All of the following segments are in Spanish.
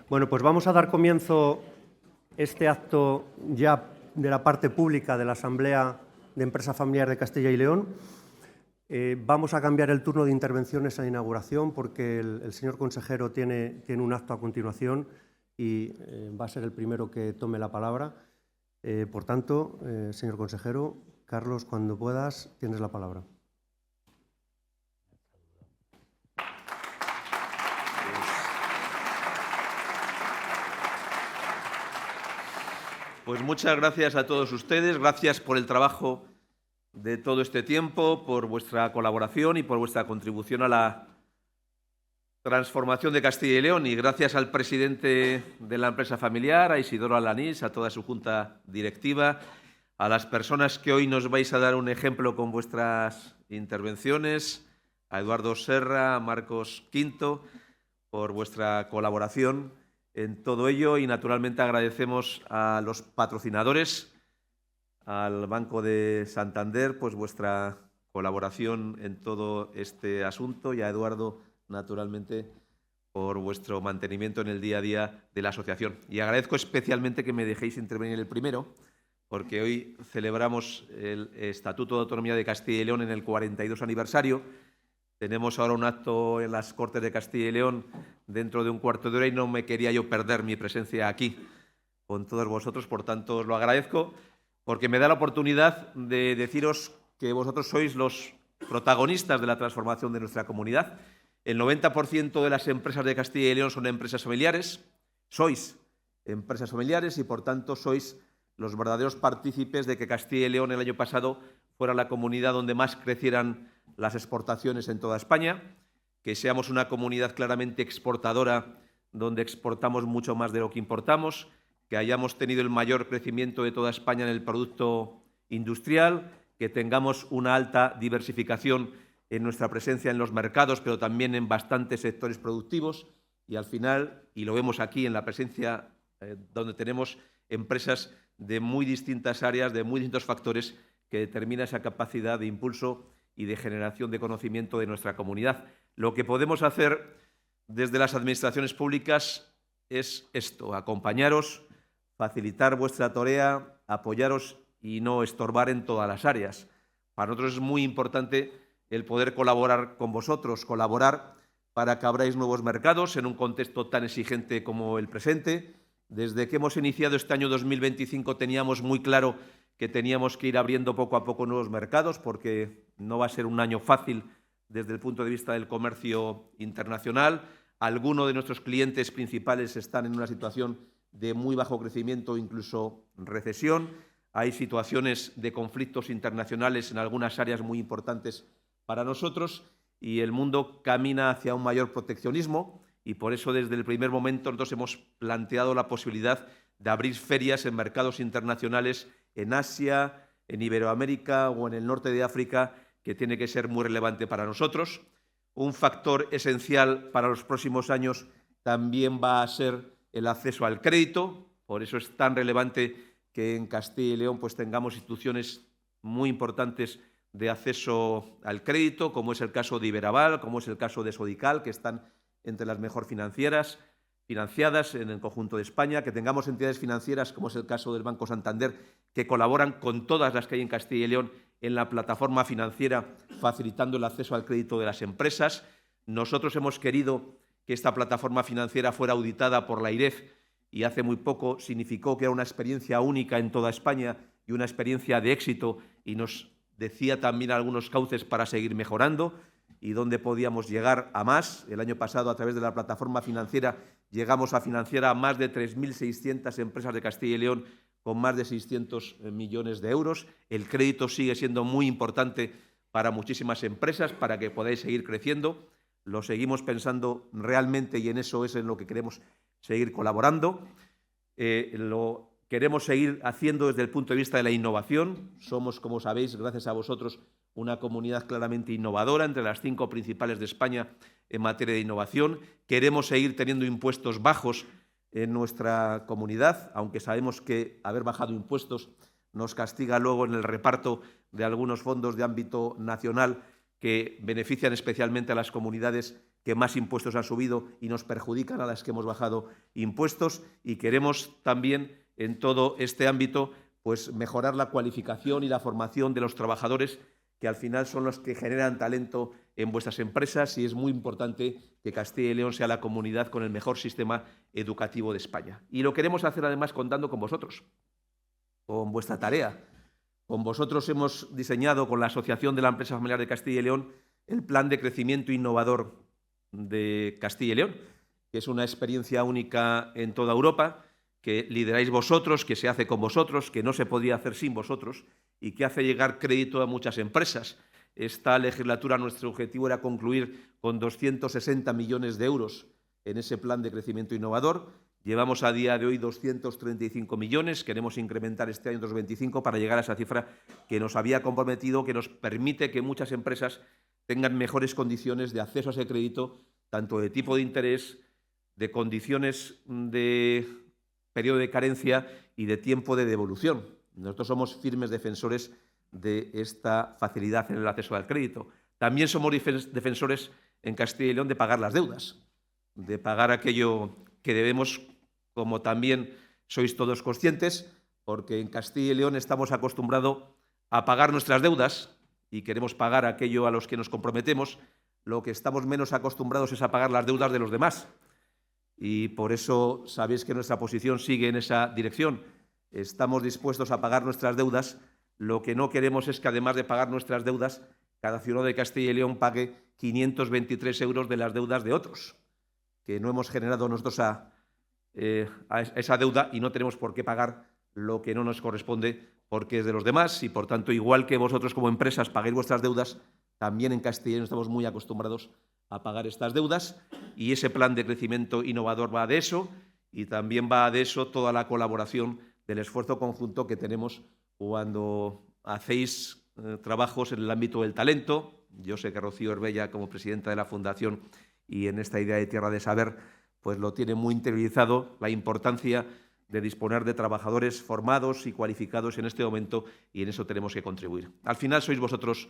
Bueno, pues vamos a dar comienzo este acto ya de la parte pública de la Asamblea de Empresa Familiar de Castilla y León. Vamos a cambiar el turno de intervenciones a inauguración porque el señor consejero tiene un acto a continuación y va a ser el primero que tome la palabra. Por tanto, señor consejero, Carlos, cuando puedas, tienes la palabra. Pues muchas gracias a todos ustedes, gracias por el trabajo de todo este tiempo, por vuestra colaboración y por vuestra contribución a la transformación de Castilla y León, y gracias al presidente de la empresa familiar, a Isidoro Alanís, a toda su junta directiva, a las personas que hoy nos vais a dar un ejemplo con vuestras intervenciones, a Eduardo Serra, a Marcos Quinto, por vuestra colaboración en todo ello, y naturalmente agradecemos a los patrocinadores, al Banco de Santander, pues vuestra colaboración en todo este asunto, y a Eduardo, naturalmente, por vuestro mantenimiento en el día a día de la asociación. Y agradezco especialmente que me dejéis intervenir el primero, porque hoy celebramos el Estatuto de Autonomía de Castilla y León en el 42 aniversario. Tenemos ahora un acto en las Cortes de Castilla y León dentro de un cuarto de hora y no me quería yo perder mi presencia aquí con todos vosotros. Por tanto, os lo agradezco porque me da la oportunidad de deciros que vosotros sois los protagonistas de la transformación de nuestra comunidad. El 90% de las empresas de Castilla y León son empresas familiares. Sois empresas familiares y, por tanto, sois los verdaderos partícipes de que Castilla y León el año pasado fuera la comunidad donde más crecieran las exportaciones en toda España, que seamos una comunidad claramente exportadora, donde exportamos mucho más de lo que importamos, que hayamos tenido el mayor crecimiento de toda España en el producto industrial, que tengamos una alta diversificación en nuestra presencia en los mercados, pero también en bastantes sectores productivos, y al final, y lo vemos aquí en la presencia donde tenemos empresas de muy distintas áreas, de muy distintos factores, que determina esa capacidad de impulso y de generación de conocimiento de nuestra comunidad. Lo que podemos hacer desde las administraciones públicas es esto: acompañaros, facilitar vuestra tarea, apoyaros y no estorbar en todas las áreas. Para nosotros es muy importante el poder colaborar con vosotros, colaborar para que abráis nuevos mercados en un contexto tan exigente como el presente. Desde que hemos iniciado este año 2025 teníamos muy claro que teníamos que ir abriendo poco a poco nuevos mercados, porque no va a ser un año fácil desde el punto de vista del comercio internacional. Algunos de nuestros clientes principales están en una situación de muy bajo crecimiento, incluso recesión. Hay situaciones de conflictos internacionales en algunas áreas muy importantes para nosotros y el mundo camina hacia un mayor proteccionismo, y por eso desde el primer momento nosotros hemos planteado la posibilidad de abrir ferias en mercados internacionales en Asia, en Iberoamérica o en el norte de África, que tiene que ser muy relevante para nosotros. Un factor esencial para los próximos años también va a ser el acceso al crédito. Por eso es tan relevante que en Castilla y León pues tengamos instituciones muy importantes de acceso al crédito, como es el caso de Iberaval, como es el caso de Sodical, que están entre las mejor financiadas en el conjunto de España, que tengamos entidades financieras, como es el caso del Banco Santander, que colaboran con todas las que hay en Castilla y León en la plataforma financiera, facilitando el acceso al crédito de las empresas. Nosotros hemos querido que esta plataforma financiera fuera auditada por la IREF, y hace muy poco significó que era una experiencia única en toda España y una experiencia de éxito, y nos decía también algunos cauces para seguir mejorando y dónde podíamos llegar a más. El año pasado, a través de la plataforma financiera, llegamos a financiar a más de 3.600 empresas de Castilla y León con más de 600 millones de euros. El crédito sigue siendo muy importante para muchísimas empresas, para que podáis seguir creciendo. Lo seguimos pensando realmente y en eso es en lo que queremos seguir colaborando. Lo queremos seguir haciendo desde el punto de vista de la innovación. Somos, como sabéis, gracias a vosotros, una comunidad claramente innovadora, entre las 5 principales de España en materia de innovación. Queremos seguir teniendo impuestos bajos en nuestra comunidad, aunque sabemos que haber bajado impuestos nos castiga luego en el reparto de algunos fondos de ámbito nacional que benefician especialmente a las comunidades que más impuestos han subido y nos perjudican a las que hemos bajado impuestos. Y queremos también, en todo este ámbito, pues mejorar la cualificación y la formación de los trabajadores, que al final son los que generan talento en vuestras empresas, y es muy importante que Castilla y León sea la comunidad con el mejor sistema educativo de España. Y lo queremos hacer además contando con vosotros, con vuestra tarea. Con vosotros hemos diseñado, con la Asociación de la Empresa Familiar de Castilla y León, el Plan de Crecimiento Innovador de Castilla y León, que es una experiencia única en toda Europa, que lideráis vosotros, que se hace con vosotros, que no se podría hacer sin vosotros y que hace llegar crédito a muchas empresas. Esta legislatura nuestro objetivo era concluir con 260 millones de euros en ese plan de crecimiento innovador. Llevamos a día de hoy 235 millones, queremos incrementar este año otros 25 para llegar a esa cifra que nos había comprometido, que nos permite que muchas empresas tengan mejores condiciones de acceso a ese crédito, tanto de tipo de interés, de condiciones de periodo de carencia y de tiempo de devolución. Nosotros somos firmes defensores de esta facilidad en el acceso al crédito. También somos defensores en Castilla y León de pagar las deudas, de pagar aquello que debemos, como también sois todos conscientes, porque en Castilla y León estamos acostumbrados a pagar nuestras deudas y queremos pagar aquello a los que nos comprometemos. Lo que estamos menos acostumbrados es a pagar las deudas de los demás. Y por eso sabéis que nuestra posición sigue en esa dirección. Estamos dispuestos a pagar nuestras deudas. Lo que no queremos es que, además de pagar nuestras deudas, cada ciudadano de Castilla y León pague 523 euros de las deudas de otros, que no hemos generado nosotros a esa deuda, y no tenemos por qué pagar lo que no nos corresponde porque es de los demás. Y, por tanto, igual que vosotros como empresas pagáis vuestras deudas, también en Castilla y León estamos muy acostumbrados a pagar estas deudas, y ese plan de crecimiento innovador va de eso, y también va de eso toda la colaboración del esfuerzo conjunto que tenemos cuando hacéis trabajos en el ámbito del talento. Yo sé que Rocío Herbella, como presidenta de la Fundación y en esta idea de Tierra de Saber, pues lo tiene muy interiorizado, la importancia de disponer de trabajadores formados y cualificados en este momento, y en eso tenemos que contribuir. Al final sois vosotros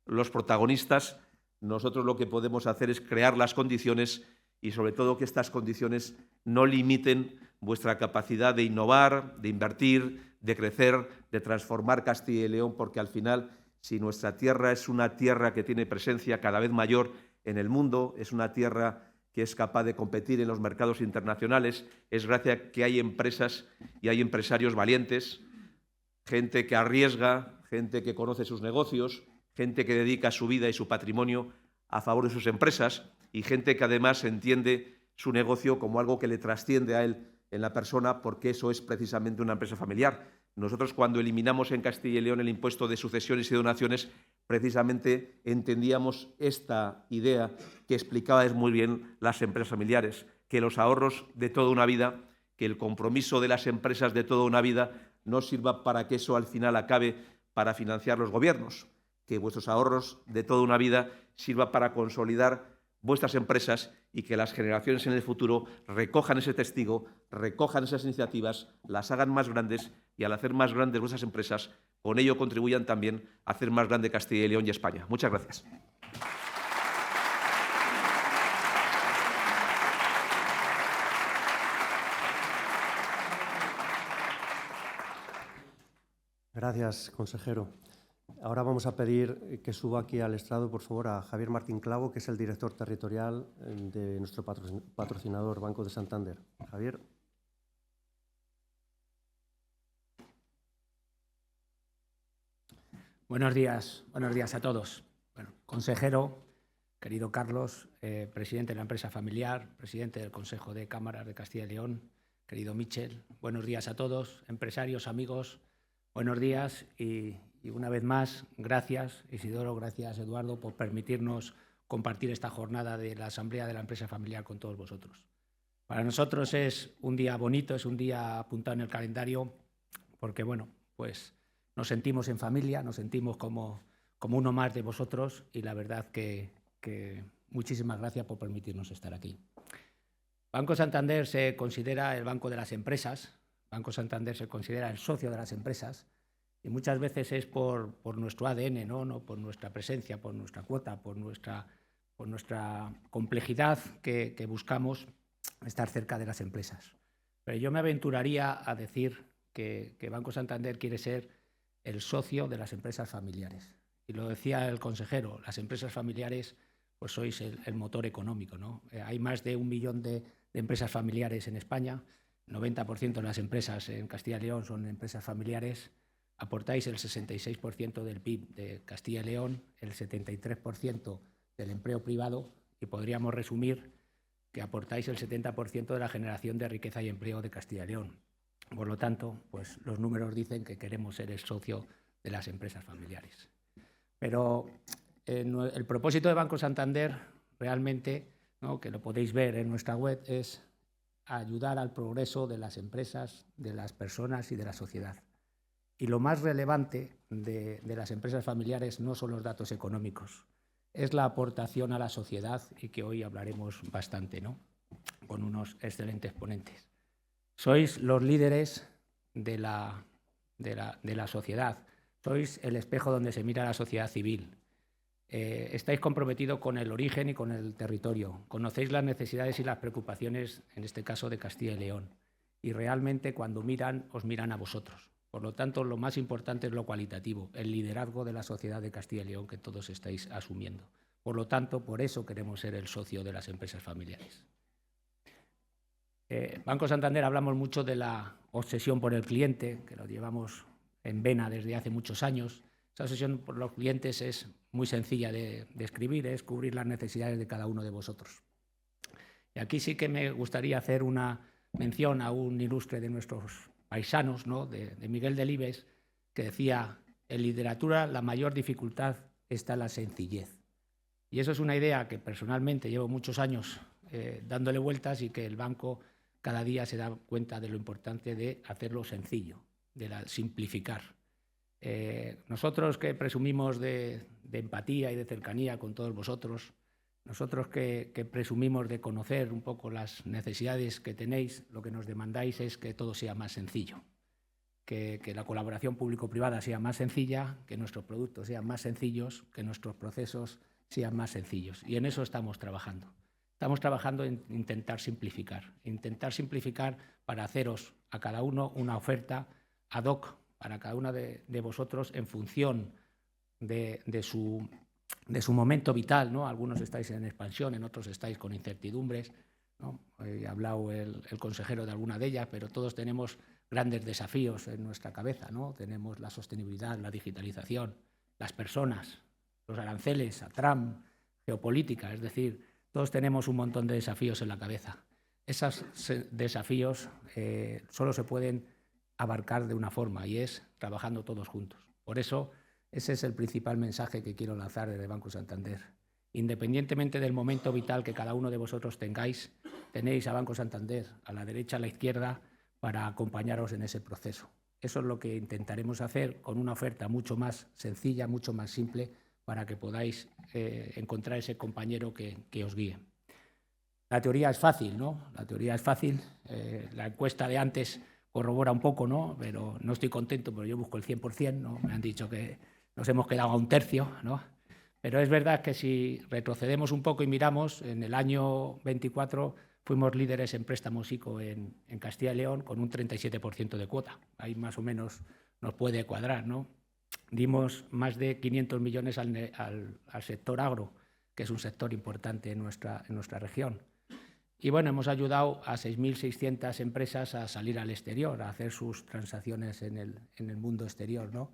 los protagonistas. Nosotros lo que podemos hacer es crear las condiciones, y sobre todo que estas condiciones no limiten vuestra capacidad de innovar, de invertir, de crecer, de transformar Castilla y León, porque al final, si nuestra tierra es una tierra que tiene presencia cada vez mayor en el mundo, es una tierra que es capaz de competir en los mercados internacionales, es gracias a que hay empresas y hay empresarios valientes, gente que arriesga, gente que conoce sus negocios, gente que dedica su vida y su patrimonio a favor de sus empresas, y gente que además entiende su negocio como algo que le trasciende a él en la persona, porque eso es precisamente una empresa familiar. Nosotros, cuando eliminamos en Castilla y León el impuesto de sucesiones y donaciones, precisamente entendíamos esta idea que explicaba muy bien las empresas familiares, que los ahorros de toda una vida, que el compromiso de las empresas de toda una vida no sirva para que eso al final acabe para financiar los gobiernos, que vuestros ahorros de toda una vida sirva para consolidar vuestras empresas, y que las generaciones en el futuro recojan ese testigo, recojan esas iniciativas, las hagan más grandes, y al hacer más grandes vuestras empresas, con ello contribuyan también a hacer más grande Castilla y León y España. Muchas gracias. Gracias, consejero. Ahora vamos a pedir que suba aquí al estrado, por favor, a Javier Martín Clavo, que es el director territorial de nuestro patrocinador Banco de Santander. Javier. Buenos días a todos. Bueno, consejero, querido Carlos, presidente de la empresa familiar, presidente del Consejo de Cámaras de Castilla y León, querido Michel, buenos días a todos, empresarios, amigos, buenos días, y una vez más, gracias Isidoro, gracias Eduardo, por permitirnos compartir esta jornada de la Asamblea de la Empresa Familiar con todos vosotros. Para nosotros es un día bonito, es un día apuntado en el calendario, porque bueno, pues nos sentimos en familia, nos sentimos como uno más de vosotros, y la verdad que muchísimas gracias por permitirnos estar aquí. Banco Santander se considera el banco de las empresas, Banco Santander se considera el socio de las empresas, Y muchas veces es por nuestro ADN, ¿no? Por nuestra presencia, por nuestra cuota, por nuestra complejidad que buscamos estar cerca de las empresas. Pero yo me aventuraría a decir que Banco Santander quiere ser el socio de las empresas familiares. Y lo decía el consejero, las empresas familiares pues sois el motor económico, ¿no? Hay más de 1 millón de empresas familiares en España, 90% de las empresas en Castilla y León son empresas familiares, aportáis el 66% del PIB de Castilla y León, el 73% del empleo privado y podríamos resumir que aportáis el 70% de la generación de riqueza y empleo de Castilla y León. Por lo tanto, pues los números dicen que queremos ser el socio de las empresas familiares. Pero el propósito de Banco Santander realmente, ¿no?, que lo podéis ver en nuestra web, es ayudar al progreso de las empresas, de las personas y de la sociedad. Y lo más relevante de las empresas familiares no son los datos económicos, es la aportación a la sociedad y que hoy hablaremos bastante, ¿no?, con unos excelentes ponentes. Sois los líderes de la sociedad, sois el espejo donde se mira la sociedad civil. Estáis comprometidos con el origen y con el territorio, conocéis las necesidades y las preocupaciones, en este caso de Castilla y León, y realmente cuando miran, os miran a vosotros. Por lo tanto, lo más importante es lo cualitativo, el liderazgo de la sociedad de Castilla y León que todos estáis asumiendo. Por lo tanto, por eso queremos ser el socio de las empresas familiares. Banco Santander hablamos mucho de la obsesión por el cliente, que lo llevamos en vena desde hace muchos años. Esa obsesión por los clientes es muy sencilla de escribir, es cubrir las necesidades de cada uno de vosotros. Y aquí sí que me gustaría hacer una mención a un ilustre de nuestros paisanos, ¿no?, de Miguel Delibes, que decía: en literatura la mayor dificultad está en la sencillez. Y eso es una idea que personalmente llevo muchos años dándole vueltas y que el banco cada día se da cuenta de lo importante de hacerlo sencillo, de simplificar. Nosotros que presumimos de empatía y de cercanía con todos vosotros, nosotros que presumimos de conocer un poco las necesidades que tenéis, lo que nos demandáis es que todo sea más sencillo, que la colaboración público-privada sea más sencilla, que nuestros productos sean más sencillos, que nuestros procesos sean más sencillos. Y en eso estamos trabajando. Estamos trabajando en intentar simplificar para haceros a cada uno una oferta ad hoc para cada uno de vosotros en función de su momento vital, ¿no? Algunos estáis en expansión, en otros estáis con incertidumbres, ¿no? Ha hablado el consejero de alguna de ellas, pero todos tenemos grandes desafíos en nuestra cabeza, ¿no? Tenemos la sostenibilidad, la digitalización, las personas, los aranceles a Trump, geopolítica, es decir, todos tenemos un montón de desafíos en la cabeza. Esos desafíos solo se pueden abarcar de una forma y es trabajando todos juntos. Por eso, ese es el principal mensaje que quiero lanzar desde Banco Santander. Independientemente del momento vital que cada uno de vosotros tengáis, tenéis a Banco Santander a la derecha, a la izquierda, para acompañaros en ese proceso. Eso es lo que intentaremos hacer con una oferta mucho más sencilla, mucho más simple, para que podáis encontrar ese compañero que os guíe. La teoría es fácil, ¿no? La teoría es fácil. La encuesta de antes corrobora un poco, ¿no? Pero no estoy contento, pero yo busco el 100%, ¿no? Me han dicho que nos hemos quedado a 1/3, ¿no? Pero es verdad que si retrocedemos un poco y miramos, en el año 24 fuimos líderes en préstamos ICO en Castilla y León con un 37% de cuota. Ahí más o menos nos puede cuadrar, ¿no? Dimos más de 500 millones al sector agro, que es un sector importante en nuestra región. Y bueno, hemos ayudado a 6.600 empresas a salir al exterior, a hacer sus transacciones en el mundo exterior, ¿no?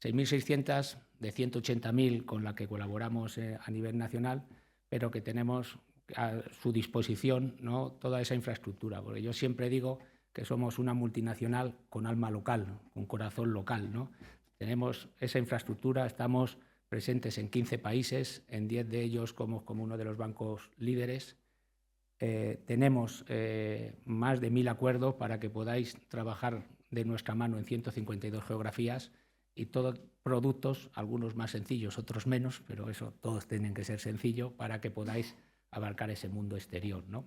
6.600 de 180.000 con la que colaboramos a nivel nacional, pero que tenemos a su disposición, ¿no?, toda esa infraestructura. Porque yo siempre digo que somos una multinacional con alma local, con corazón local, ¿no? Tenemos esa infraestructura, estamos presentes en 15 países, en 10 de ellos como uno de los bancos líderes. Tenemos más de 1.000 acuerdos para que podáis trabajar de nuestra mano en 152 geografías y todos productos, algunos más sencillos, otros menos, pero eso todos tienen que ser sencillos para que podáis abarcar ese mundo exterior, ¿no?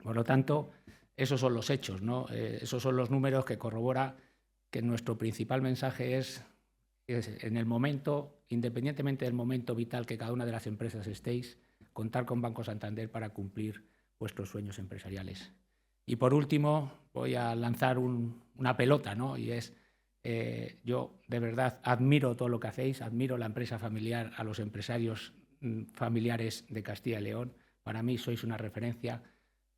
Por lo tanto, esos son los hechos, ¿no? Esos son los números que corrobora que nuestro principal mensaje es en el momento, independientemente del momento vital que cada una de las empresas estéis, contar con Banco Santander para cumplir vuestros sueños empresariales. Y por último, voy a lanzar una pelota, ¿no? Y es, yo de verdad admiro todo lo que hacéis, admiro la empresa familiar, a los empresarios familiares de Castilla y León. Para mí sois una referencia,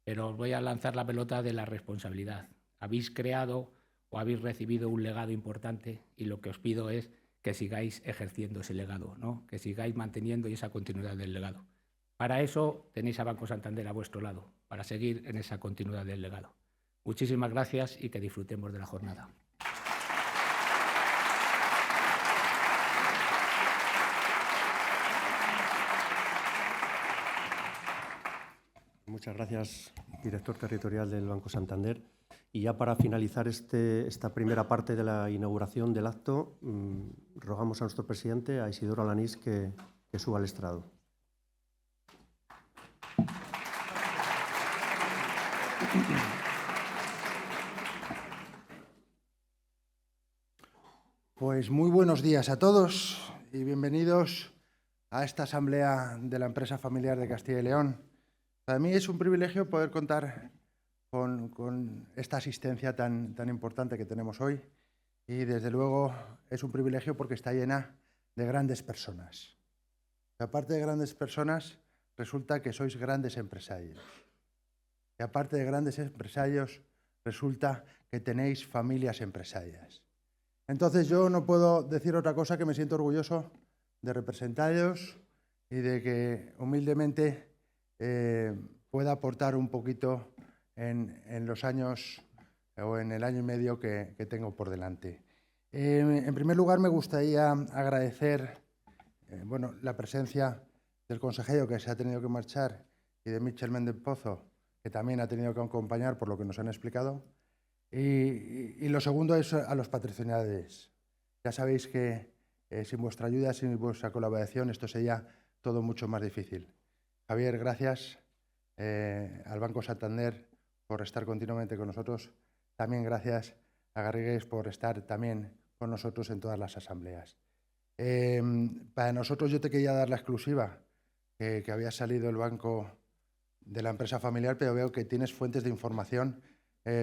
pero os voy a lanzar la pelota de la responsabilidad. Habéis creado o habéis recibido un legado importante y lo que os pido es que sigáis ejerciendo ese legado, ¿no? Que sigáis manteniendo esa continuidad del legado. Para eso tenéis a Banco Santander a vuestro lado, para seguir en esa continuidad del legado. Muchísimas gracias y que disfrutemos de la jornada. Muchas gracias, director territorial del Banco Santander. Y ya para finalizar esta primera parte de la inauguración del acto, rogamos a nuestro presidente, a Isidoro Alanís, que suba al estrado. Pues muy buenos días a todos y bienvenidos a esta asamblea de la empresa familiar de Castilla y León. Para mí es un privilegio poder contar con esta asistencia tan importante que tenemos hoy y desde luego es un privilegio porque está llena de grandes personas. Y aparte de grandes personas, resulta que sois grandes empresarios. Y aparte de grandes empresarios, resulta que tenéis familias empresarias. Entonces yo no puedo decir otra cosa que me siento orgulloso de representaros y de que humildemente pueda aportar un poquito en los años o en el año y medio que tengo por delante. En primer lugar, me gustaría agradecer la presencia del consejero que se ha tenido que marchar y de Michel Méndez Pozo, que también ha tenido que acompañar por lo que nos han explicado. Y lo segundo es a los patrocinadores. Ya sabéis que sin vuestra ayuda, sin vuestra colaboración, esto sería todo mucho más difícil. Javier, gracias al Banco Santander por estar continuamente con nosotros. También gracias a Garrigues por estar también con nosotros en todas las asambleas. Para nosotros yo te quería dar la exclusiva que había salido el banco de la empresa familiar, pero veo que tienes fuentes de información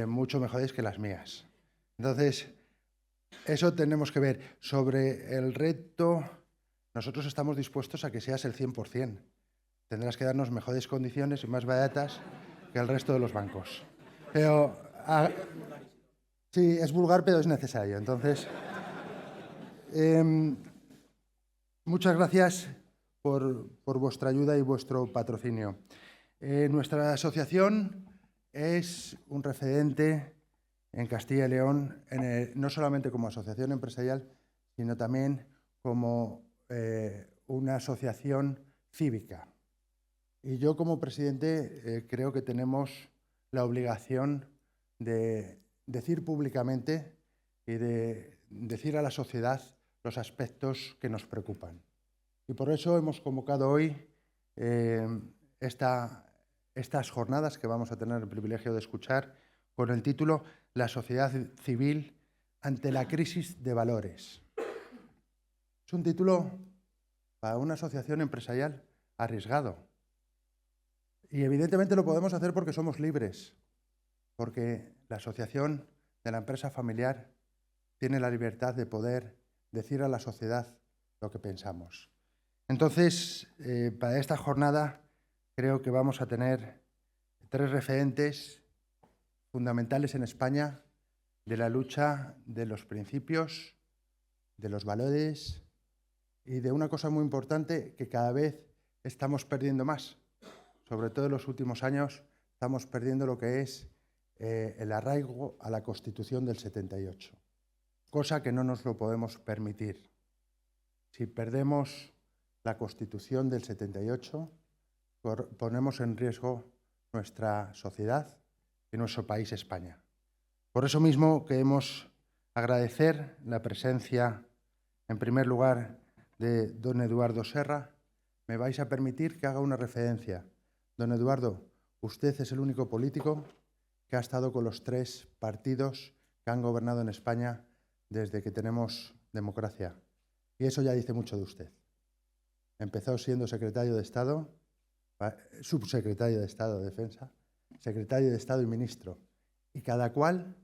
mucho mejores que las mías. Entonces, eso tenemos que ver. Sobre el reto, nosotros estamos dispuestos a que seas el 100%. Tendrás que darnos mejores condiciones y más baratas que el resto de los bancos. Pero, sí, es vulgar, pero es necesario. Entonces, muchas gracias por vuestra ayuda y vuestro patrocinio. Nuestra asociación es un referente en Castilla y León, no solamente como asociación empresarial, sino también como una asociación cívica. Y yo como presidente creo que tenemos la obligación de decir públicamente y de decir a la sociedad los aspectos que nos preocupan. Y por eso hemos convocado hoy estas jornadas que vamos a tener el privilegio de escuchar con el título La sociedad civil ante la crisis de valores. Es un título para una asociación empresarial arriesgado. Y evidentemente lo podemos hacer porque somos libres, porque la asociación de la empresa familiar tiene la libertad de poder decir a la sociedad lo que pensamos. Entonces, para esta jornada creo que vamos a tener 3 referentes fundamentales en España de la lucha de los principios, de los valores y de una cosa muy importante que cada vez estamos perdiendo más. Sobre todo en los últimos años estamos perdiendo lo que es el arraigo a la Constitución del 78, cosa que no nos lo podemos permitir. Si perdemos la Constitución del 78, ponemos en riesgo nuestra sociedad y nuestro país, España. Por eso mismo queremos agradecer la presencia, en primer lugar, de don Eduardo Serra. Me vais a permitir que haga una referencia. Don Eduardo, usted es el único político que ha estado con los 3 partidos que han gobernado en España desde que tenemos democracia. Y eso ya dice mucho de usted. Empezó siendo secretario de Estado, subsecretario de Estado de Defensa, secretario de Estado y ministro, y cada cual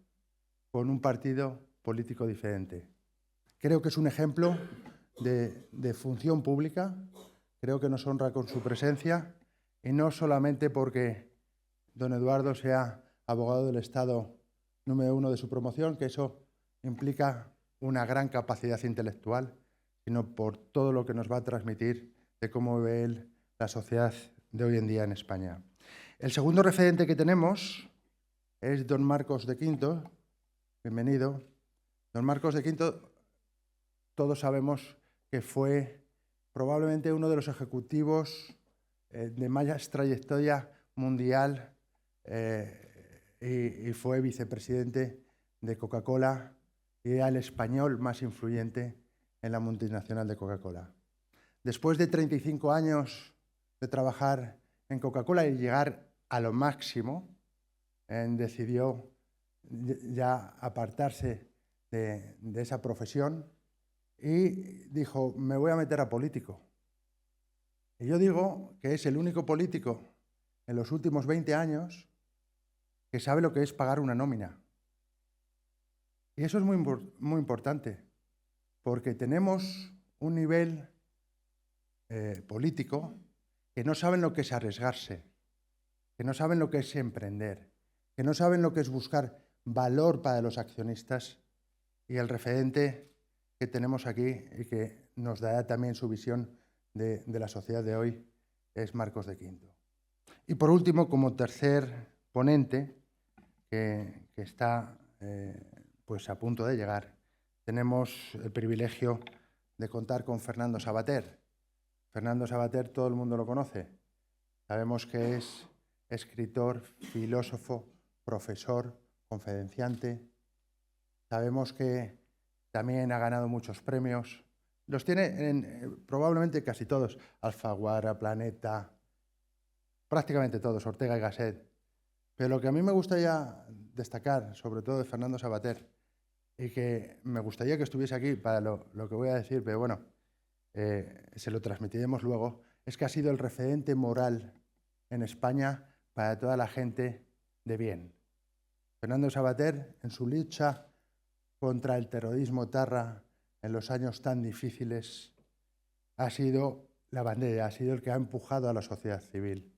con un partido político diferente. Creo que es un ejemplo de función pública, creo que nos honra con su presencia, y no solamente porque don Eduardo sea abogado del Estado número 1 de su promoción, que eso implica una gran capacidad intelectual, sino por todo lo que nos va a transmitir de cómo ve él la sociedad de hoy en día en España. El segundo referente que tenemos es don Marcos de Quinto. Bienvenido. Don Marcos de Quinto, todos sabemos que fue probablemente uno de los ejecutivos de más trayectoria mundial y fue vicepresidente de Coca-Cola y era el español más influyente en la multinacional de Coca-Cola. Después de 35 años de trabajar en Coca-Cola y llegar a lo máximo, decidió ya apartarse de esa profesión y dijo, me voy a meter a político. Y yo digo que es el único político en los últimos 20 años que sabe lo que es pagar una nómina. Y eso es muy importante, porque tenemos un nivel político que no saben lo que es arriesgarse, que no saben lo que es emprender, que no saben lo que es buscar valor para los accionistas, y el referente que tenemos aquí y que nos dará también su visión de la sociedad de hoy es Marcos de Quinto. Y por último, como tercer ponente que está pues a punto de llegar, tenemos el privilegio de contar con Fernando Savater. Fernando Savater todo el mundo lo conoce. Sabemos que es escritor, filósofo, profesor, conferenciante. Sabemos que también ha ganado muchos premios. Los tiene probablemente casi todos. Alfaguara, Planeta, prácticamente todos, Ortega y Gasset. Pero lo que a mí me gustaría destacar, sobre todo de Fernando Savater, y que me gustaría que estuviese aquí para lo que voy a decir, pero bueno, se lo transmitiremos luego, es que ha sido el referente moral en España para toda la gente de bien. Fernando Savater, en su lucha contra el terrorismo etarra en los años tan difíciles, ha sido la bandera, ha sido el que ha empujado a la sociedad civil.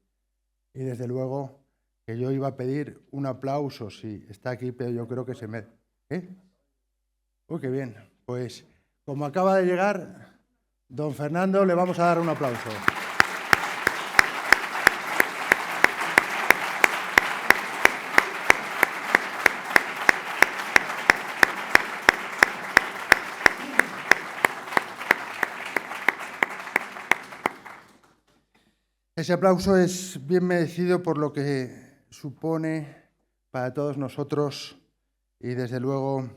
Y desde luego que yo iba a pedir un aplauso si está aquí, pero yo creo que se me... Uy, qué bien. Pues como acaba de llegar don Fernando, le vamos a dar un aplauso. Ese aplauso es bien merecido por lo que supone para todos nosotros y desde luego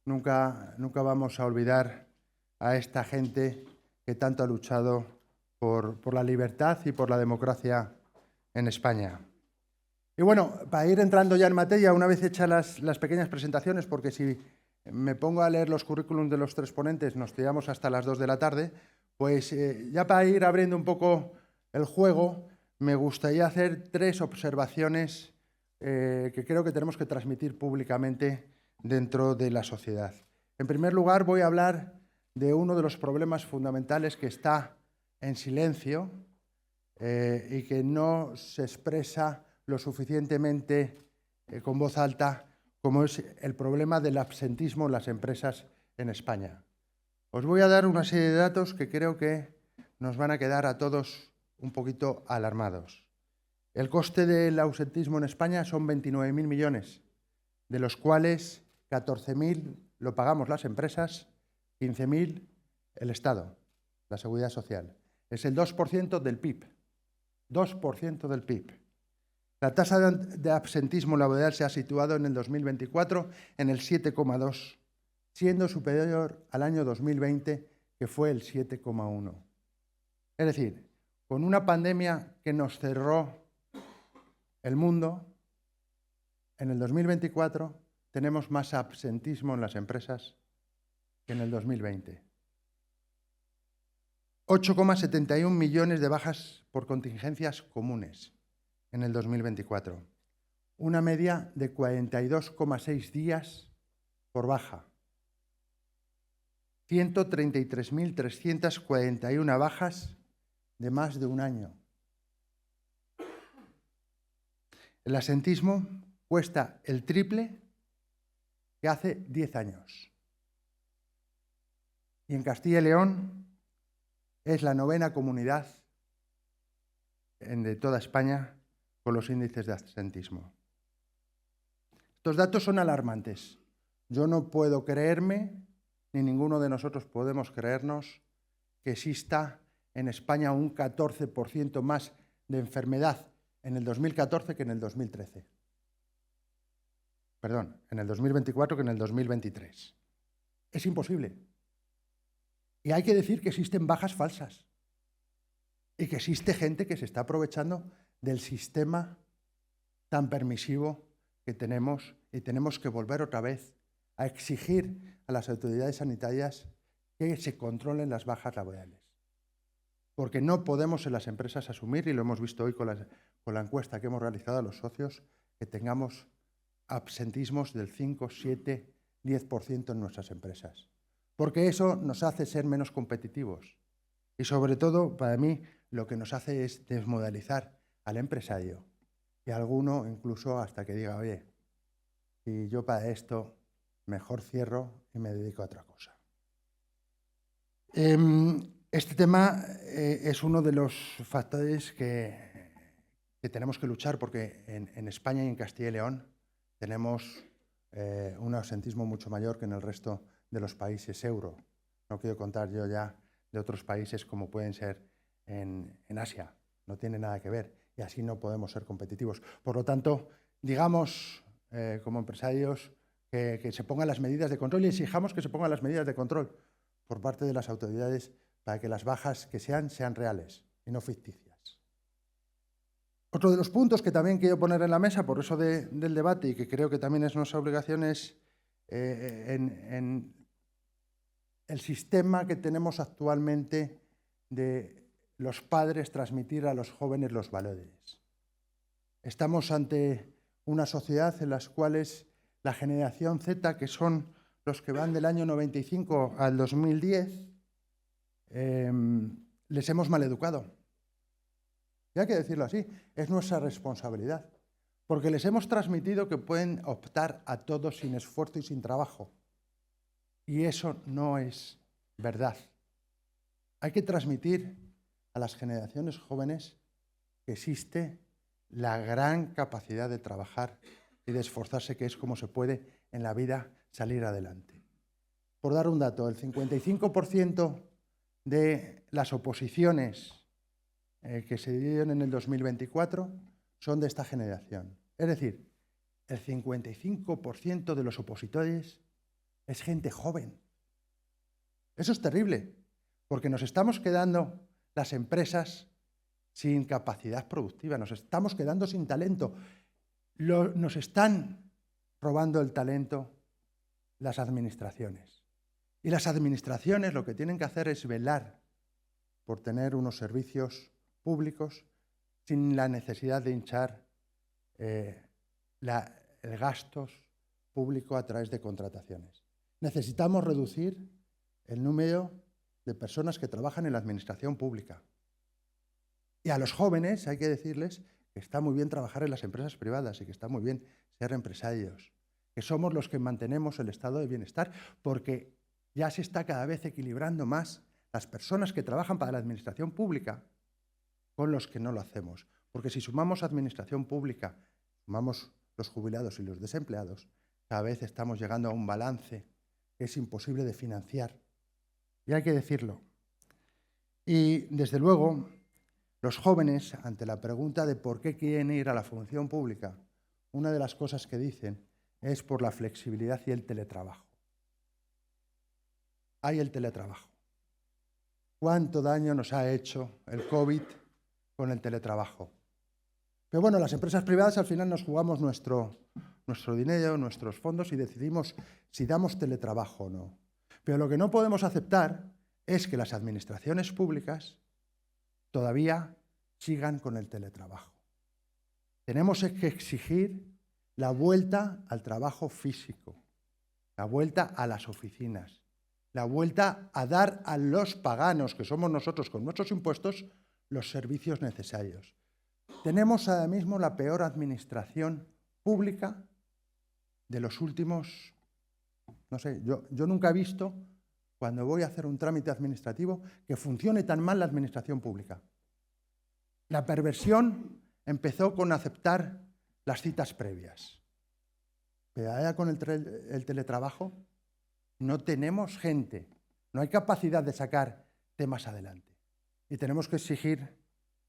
nunca vamos a olvidar a esta gente que tanto ha luchado por la libertad y por la democracia en España. Y bueno, para ir entrando ya en materia, una vez hechas las pequeñas presentaciones, porque si me pongo a leer los currículums de los tres ponentes nos tiramos hasta las 2 de la tarde, pues ya para ir abriendo un poco el juego, me gustaría hacer 3 observaciones que creo que tenemos que transmitir públicamente dentro de la sociedad. En primer lugar, voy a hablar de uno de los problemas fundamentales que está en silencio y que no se expresa lo suficientemente con voz alta, como es el problema del absentismo en las empresas en España. Os voy a dar una serie de datos que creo que nos van a quedar a todos un poquito alarmados. El coste del ausentismo en España son 29.000 millones, de los cuales 14.000 lo pagamos las empresas, 15.000 el Estado, la Seguridad Social. Es el 2% del PIB. 2% del PIB. La tasa de absentismo laboral se ha situado en el 2024 en el 7,2, siendo superior al año 2020, que fue el 7,1. Es decir, con una pandemia que nos cerró el mundo, en el 2024 tenemos más absentismo en las empresas que en el 2020. 8,71 millones de bajas por contingencias comunes en el 2024. Una media de 42,6 días por baja. 133.341 bajas de más de un año. El absentismo cuesta el triple que hace 10 años. Y en Castilla y León es la 9ª comunidad de toda España con los índices de absentismo. Estos datos son alarmantes. Yo no puedo creerme, ni ninguno de nosotros podemos creernos, que exista en España un 14% más de enfermedad en el 2014 que en el 2013. Perdón, en el 2024 que en el 2023. Es imposible. Y hay que decir que existen bajas falsas y que existe gente que se está aprovechando del sistema tan permisivo que tenemos, y tenemos que volver otra vez a exigir a las autoridades sanitarias que se controlen las bajas laborales. Porque no podemos en las empresas asumir, y lo hemos visto hoy con la encuesta que hemos realizado a los socios, que tengamos absentismos del 5, 7, 10% en nuestras empresas. Porque eso nos hace ser menos competitivos. Y sobre todo, para mí, lo que nos hace es desmoralizar al empresario. Y a alguno incluso hasta que diga, oye, si yo para esto mejor cierro y me dedico a otra cosa. Este tema es uno de los factores que tenemos que luchar, porque en España y en Castilla y León tenemos un absentismo mucho mayor que en el resto de los países euro. No quiero contar yo ya de otros países como pueden ser en Asia. No tiene nada que ver y así no podemos ser competitivos. Por lo tanto, digamos como empresarios que se pongan las medidas de control y exijamos que se pongan las medidas de control por parte de las autoridades para que las bajas que sean reales y no ficticias. Otro de los puntos que también quiero poner en la mesa, por eso del debate, y que creo que también es nuestra obligación, es en el sistema que tenemos actualmente de los padres transmitir a los jóvenes los valores. Estamos ante una sociedad en la cual la generación Z, que son los que van del año 95 al 2010, les hemos maleducado. Y hay que decirlo así, es nuestra responsabilidad, porque les hemos transmitido que pueden optar a todo sin esfuerzo y sin trabajo. Y eso no es verdad. Hay que transmitir a las generaciones jóvenes que existe la gran capacidad de trabajar y de esforzarse, que es como se puede en la vida salir adelante. Por dar un dato, el 55% de las oposiciones que se dieron en el 2024 son de esta generación. Es decir, el 55% de los opositores es gente joven. Eso es terrible, porque nos estamos quedando las empresas sin capacidad productiva, nos estamos quedando sin talento. Nos están robando el talento las administraciones. Y las administraciones lo que tienen que hacer es velar por tener unos servicios públicos sin la necesidad de hinchar el gastos público a través de contrataciones. Necesitamos reducir el número de personas que trabajan en la administración pública. Y a los jóvenes hay que decirles que está muy bien trabajar en las empresas privadas y que está muy bien ser empresarios, que somos los que mantenemos el estado de bienestar, porque ya se está cada vez equilibrando más las personas que trabajan para la administración pública con los que no lo hacemos. Porque si sumamos administración pública, sumamos los jubilados y los desempleados, cada vez estamos llegando a un balance que es imposible de financiar. Y hay que decirlo. Y, desde luego, los jóvenes, ante la pregunta de por qué quieren ir a la función pública, una de las cosas que dicen es por la flexibilidad y el teletrabajo. Hay el teletrabajo. ¿Cuánto daño nos ha hecho el COVID con el teletrabajo? Pero bueno, las empresas privadas al final nos jugamos nuestro dinero, nuestros fondos y decidimos si damos teletrabajo o no. Pero lo que no podemos aceptar es que las administraciones públicas todavía sigan con el teletrabajo. Tenemos que exigir la vuelta al trabajo físico, la vuelta a las oficinas, la vuelta a dar a los paganos, que somos nosotros con nuestros impuestos, los servicios necesarios. Tenemos ahora mismo la peor administración pública de los últimos, no sé, yo nunca he visto, cuando voy a hacer un trámite administrativo, que funcione tan mal la administración pública. La perversión empezó con aceptar las citas previas. Pero ahora con el teletrabajo no tenemos gente, no hay capacidad de sacar temas adelante. Y tenemos que exigir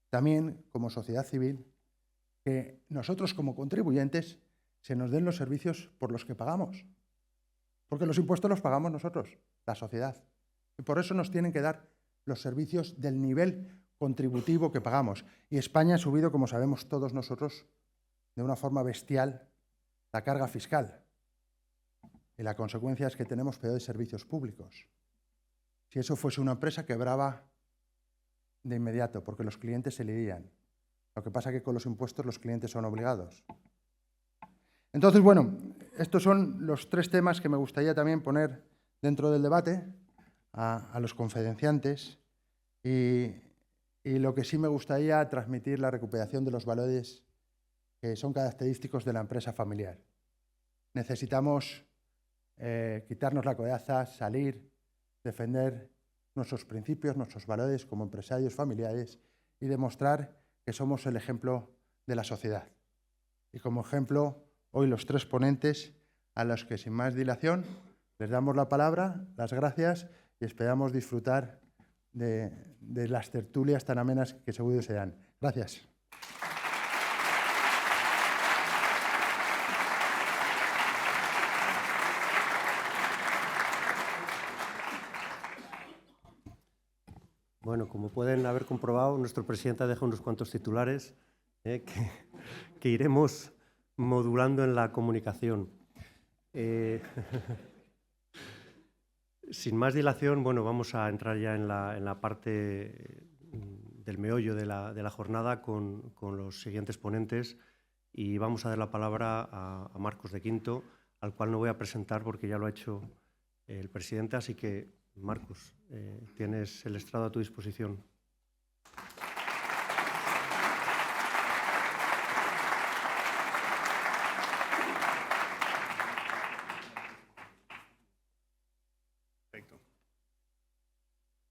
también, como sociedad civil, que nosotros como contribuyentes se nos den los servicios por los que pagamos. Porque los impuestos los pagamos nosotros, la sociedad. Y por eso nos tienen que dar los servicios del nivel contributivo que pagamos. Y España ha subido, como sabemos todos nosotros, de una forma bestial la carga fiscal. Y la consecuencia es que tenemos peores servicios públicos. Si eso fuese una empresa, quebraba de inmediato, porque los clientes se le irían. Lo que pasa es que con los impuestos los clientes son obligados. Entonces, bueno, estos son los tres temas que me gustaría también poner dentro del debate a los conferenciantes y lo que sí me gustaría transmitir la recuperación de los valores que son característicos de la empresa familiar. Necesitamos quitarnos la coraza, salir, defender nuestros principios, nuestros valores como empresarios familiares y demostrar que somos el ejemplo de la sociedad. Y como ejemplo, hoy los tres ponentes, a los que sin más dilación les damos la palabra, las gracias y esperamos disfrutar de las tertulias tan amenas que seguro serán. Gracias. Bueno, como pueden haber comprobado, nuestro presidente ha dejado unos cuantos titulares que iremos modulando en la comunicación. Sin más dilación, bueno, vamos a entrar ya en la parte del meollo de la jornada con los siguientes ponentes y vamos a dar la palabra a Marcos de Quinto, al cual no voy a presentar porque ya lo ha hecho el presidente, así que, Marcos, tienes el estrado a tu disposición.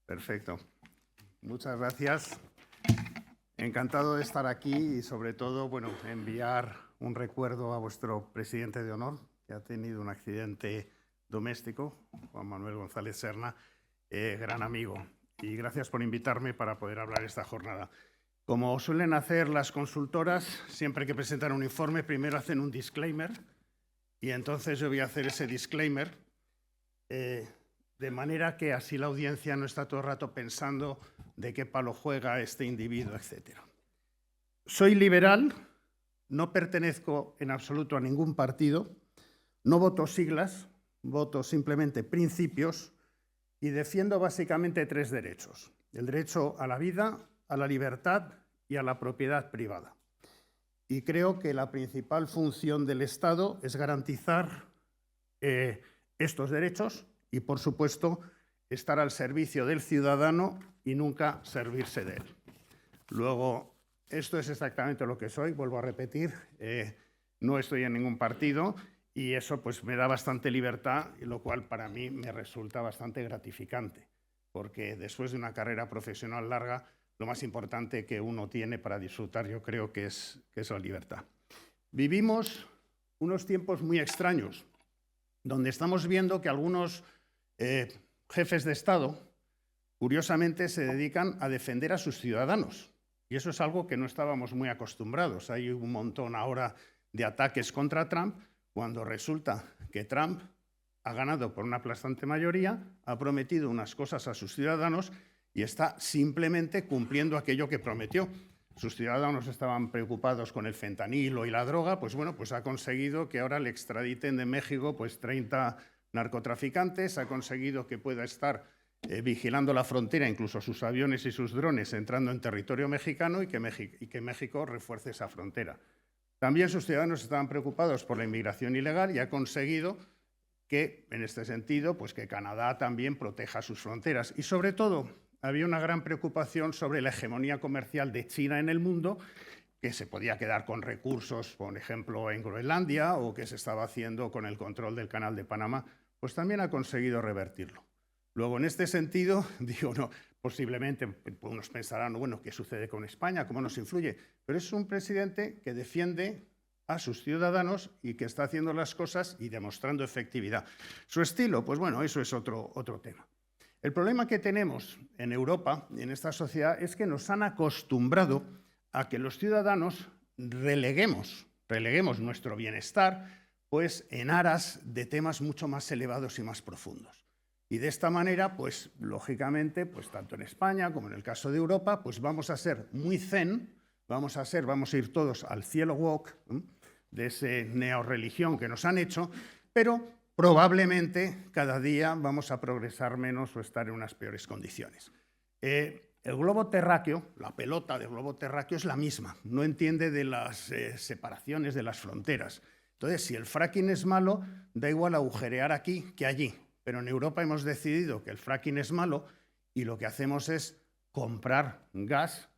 Perfecto. Muchas gracias. Encantado de estar aquí y, sobre todo, bueno, enviar un recuerdo a vuestro presidente de honor, que ha tenido un accidente doméstico, Juan Manuel González Serna, gran amigo. Y gracias por invitarme para poder hablar esta jornada. Como suelen hacer las consultoras, siempre que presentan un informe, primero hacen un disclaimer y entonces yo voy a hacer ese disclaimer de manera que así la audiencia no está todo el rato pensando de qué palo juega este individuo, etc. Soy liberal, no pertenezco en absoluto a ningún partido, no voto siglas, voto simplemente principios y defiendo básicamente tres derechos: el derecho a la vida, a la libertad y a la propiedad privada. Y creo que la principal función del Estado es garantizar estos derechos y, por supuesto, estar al servicio del ciudadano y nunca servirse de él. Luego, esto es exactamente lo que soy, vuelvo a repetir, no estoy en ningún partido y eso pues me da bastante libertad, lo cual para mí me resulta bastante gratificante, porque después de una carrera profesional larga, lo más importante que uno tiene para disfrutar yo creo que es la libertad. Vivimos unos tiempos muy extraños, donde estamos viendo que algunos jefes de Estado, curiosamente, se dedican a defender a sus ciudadanos. Y eso es algo que no estábamos muy acostumbrados. Hay un montón ahora de ataques contra Trump, cuando resulta que Trump ha ganado por una aplastante mayoría, ha prometido unas cosas a sus ciudadanos y está simplemente cumpliendo aquello que prometió. Sus ciudadanos estaban preocupados con el fentanilo y la droga, pues bueno, pues ha conseguido que ahora le extraditen de México pues 30 narcotraficantes, ha conseguido que pueda estar vigilando la frontera, incluso sus aviones y sus drones entrando en territorio mexicano y que México refuerce esa frontera. También sus ciudadanos estaban preocupados por la inmigración ilegal y ha conseguido que, en este sentido, pues que Canadá también proteja sus fronteras. Y sobre todo, había una gran preocupación sobre la hegemonía comercial de China en el mundo, que se podía quedar con recursos, por ejemplo, en Groenlandia, o que se estaba haciendo con el control del Canal de Panamá, pues también ha conseguido revertirlo. Luego, en este sentido, digo, no, posiblemente unos pensarán, bueno, ¿qué sucede con España? ¿Cómo nos influye? Pero es un presidente que defiende a sus ciudadanos y que está haciendo las cosas y demostrando efectividad. Su estilo, pues bueno, eso es otro tema. El problema que tenemos en Europa y en esta sociedad es que nos han acostumbrado a que los ciudadanos releguemos nuestro bienestar pues, en aras de temas mucho más elevados y más profundos. Y de esta manera, pues lógicamente, pues tanto en España como en el caso de Europa, pues vamos a ser muy zen, vamos a ir todos al cielo walk de esa neorreligión que nos han hecho, pero probablemente cada día vamos a progresar menos o estar en unas peores condiciones. El globo terráqueo, la pelota del globo terráqueo es la misma, no entiende de las separaciones, de las fronteras. Entonces, si el fracking es malo, da igual agujerear aquí que allí. Pero en Europa hemos decidido que el fracking es malo y lo que hacemos es comprar gas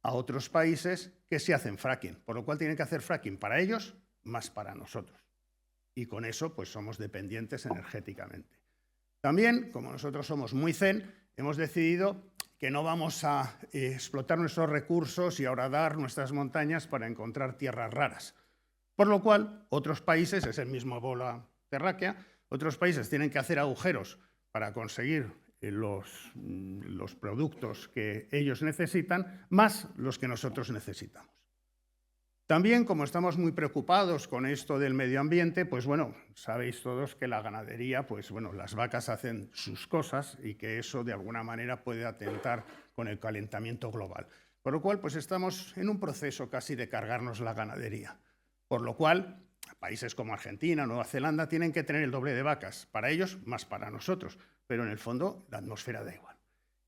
a otros países que sí hacen fracking, por lo cual tienen que hacer fracking para ellos más para nosotros. Y con eso pues somos dependientes energéticamente. También, como nosotros somos muy zen, hemos decidido que no vamos a explotar nuestros recursos y horadar nuestras montañas para encontrar tierras raras. Por lo cual, otros países, es el mismo bola terráquea, otros países tienen que hacer agujeros para conseguir los productos que ellos necesitan, más los que nosotros necesitamos. También, como estamos muy preocupados con esto del medio ambiente, pues bueno, sabéis todos que la ganadería, pues bueno, las vacas hacen sus cosas y que eso de alguna manera puede atentar con el calentamiento global. Por lo cual, pues estamos en un proceso casi de cargarnos la ganadería. Por lo cual, países como Argentina, Nueva Zelanda, tienen que tener el doble de vacas, para ellos más para nosotros, pero en el fondo la atmósfera da igual.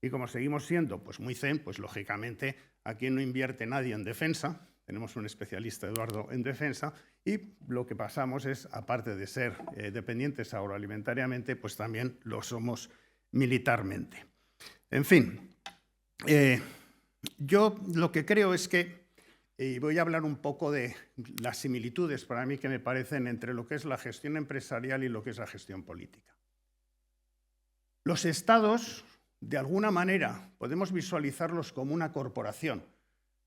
Y como seguimos siendo pues, muy zen, pues lógicamente aquí no invierte nadie en defensa, tenemos un especialista, Eduardo, en defensa, y lo que pasamos es, aparte de ser dependientes agroalimentariamente, pues también lo somos militarmente. En fin, yo lo que creo es que y voy a hablar un poco de las similitudes para mí que me parecen entre lo que es la gestión empresarial y lo que es la gestión política. Los estados, de alguna manera, podemos visualizarlos como una corporación,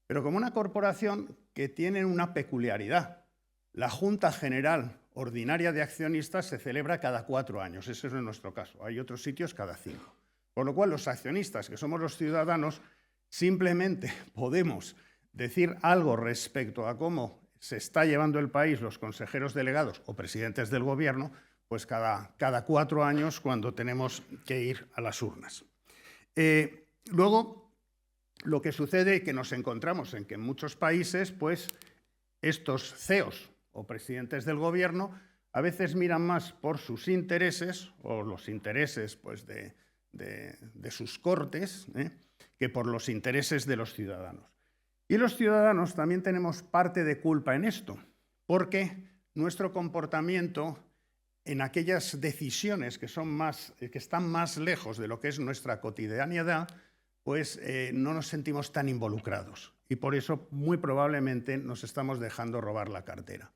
pero como una corporación que tiene una peculiaridad. La Junta General Ordinaria de Accionistas se celebra cada 4 años, ese es nuestro caso. Hay otros sitios cada 5. Por lo cual, los accionistas, que somos los ciudadanos, simplemente podemos decir algo respecto a cómo se está llevando el país los consejeros delegados o presidentes del gobierno, pues cada 4 años cuando tenemos que ir a las urnas. Luego, lo que sucede es que nos encontramos en que en muchos países, pues estos CEOs o presidentes del gobierno a veces miran más por sus intereses o los intereses pues, de sus cortes que por los intereses de los ciudadanos. Y los ciudadanos también tenemos parte de culpa en esto, porque nuestro comportamiento en aquellas decisiones que están más lejos de lo que es nuestra cotidianidad, pues no nos sentimos tan involucrados. Y por eso, muy probablemente, nos estamos dejando robar la cartera.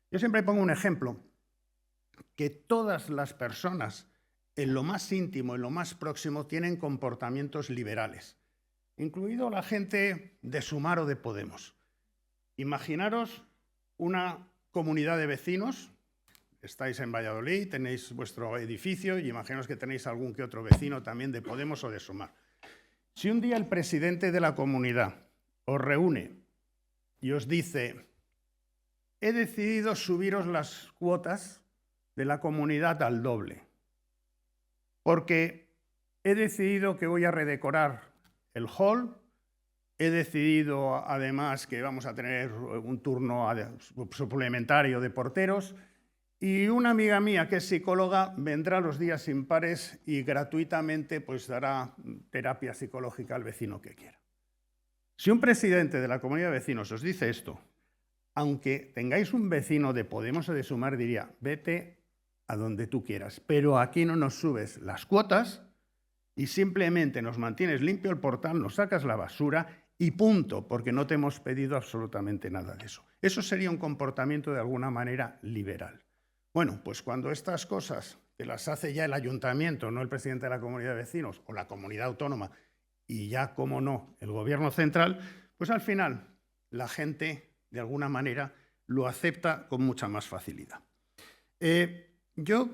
Yo siempre pongo un ejemplo, que todas las personas en lo más íntimo, en lo más próximo, tienen comportamientos liberales, incluido la gente de Sumar o de Podemos. Imaginaros una comunidad de vecinos, estáis en Valladolid, tenéis vuestro edificio y imaginaos que tenéis algún que otro vecino también de Podemos o de Sumar. Si un día el presidente de la comunidad os reúne y os dice: he decidido subiros las cuotas de la comunidad al doble, porque he decidido que voy a redecorar el hall, he decidido además que vamos a tener un turno suplementario de porteros Y una amiga mía que es psicóloga vendrá los días impares y gratuitamente pues dará terapia psicológica al vecino que quiera. Si un presidente de la comunidad de vecinos os dice esto, aunque tengáis un vecino de Podemos o de Sumar, diría, vete a donde tú quieras, pero aquí no nos subes las cuotas y simplemente nos mantienes limpio el portal, nos sacas la basura y punto, porque no te hemos pedido absolutamente nada de eso. Eso sería un comportamiento de alguna manera liberal. Bueno, pues cuando estas cosas te las hace ya el ayuntamiento, no el presidente de la comunidad de vecinos o la comunidad autónoma, y ya, como no, el gobierno central, pues al final la gente, de alguna manera, lo acepta con mucha más facilidad. Yo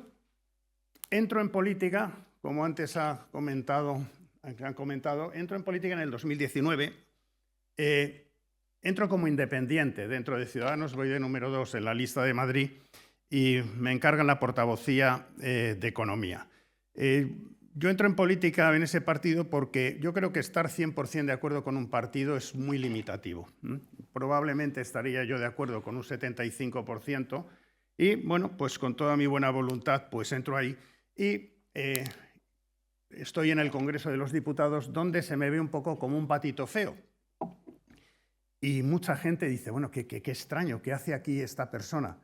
entro en política, como antes han comentado, entro en política en el 2019. Entro como independiente dentro de Ciudadanos, voy de número 2 en la lista de Madrid y me encargan la portavocía de Economía. Yo entro en política en ese partido porque yo creo que estar 100% de acuerdo con un partido es muy limitativo. Probablemente estaría yo de acuerdo con un 75% y, bueno, pues con toda mi buena voluntad pues entro ahí y estoy en el Congreso de los Diputados, donde se me ve un poco como un patito feo. Y mucha gente dice, bueno, qué extraño, ¿qué hace aquí esta persona?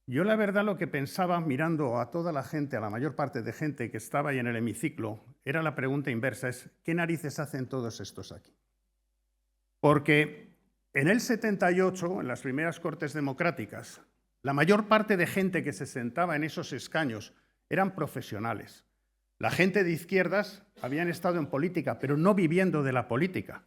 Yo la verdad lo que pensaba mirando a toda la gente, a la mayor parte de gente que estaba ahí en el hemiciclo, era la pregunta inversa, es ¿qué narices hacen todos estos aquí? Porque en el 78, en las primeras Cortes Democráticas, la mayor parte de gente que se sentaba en esos escaños eran profesionales. La gente de izquierdas habían estado en política, pero no viviendo de la política,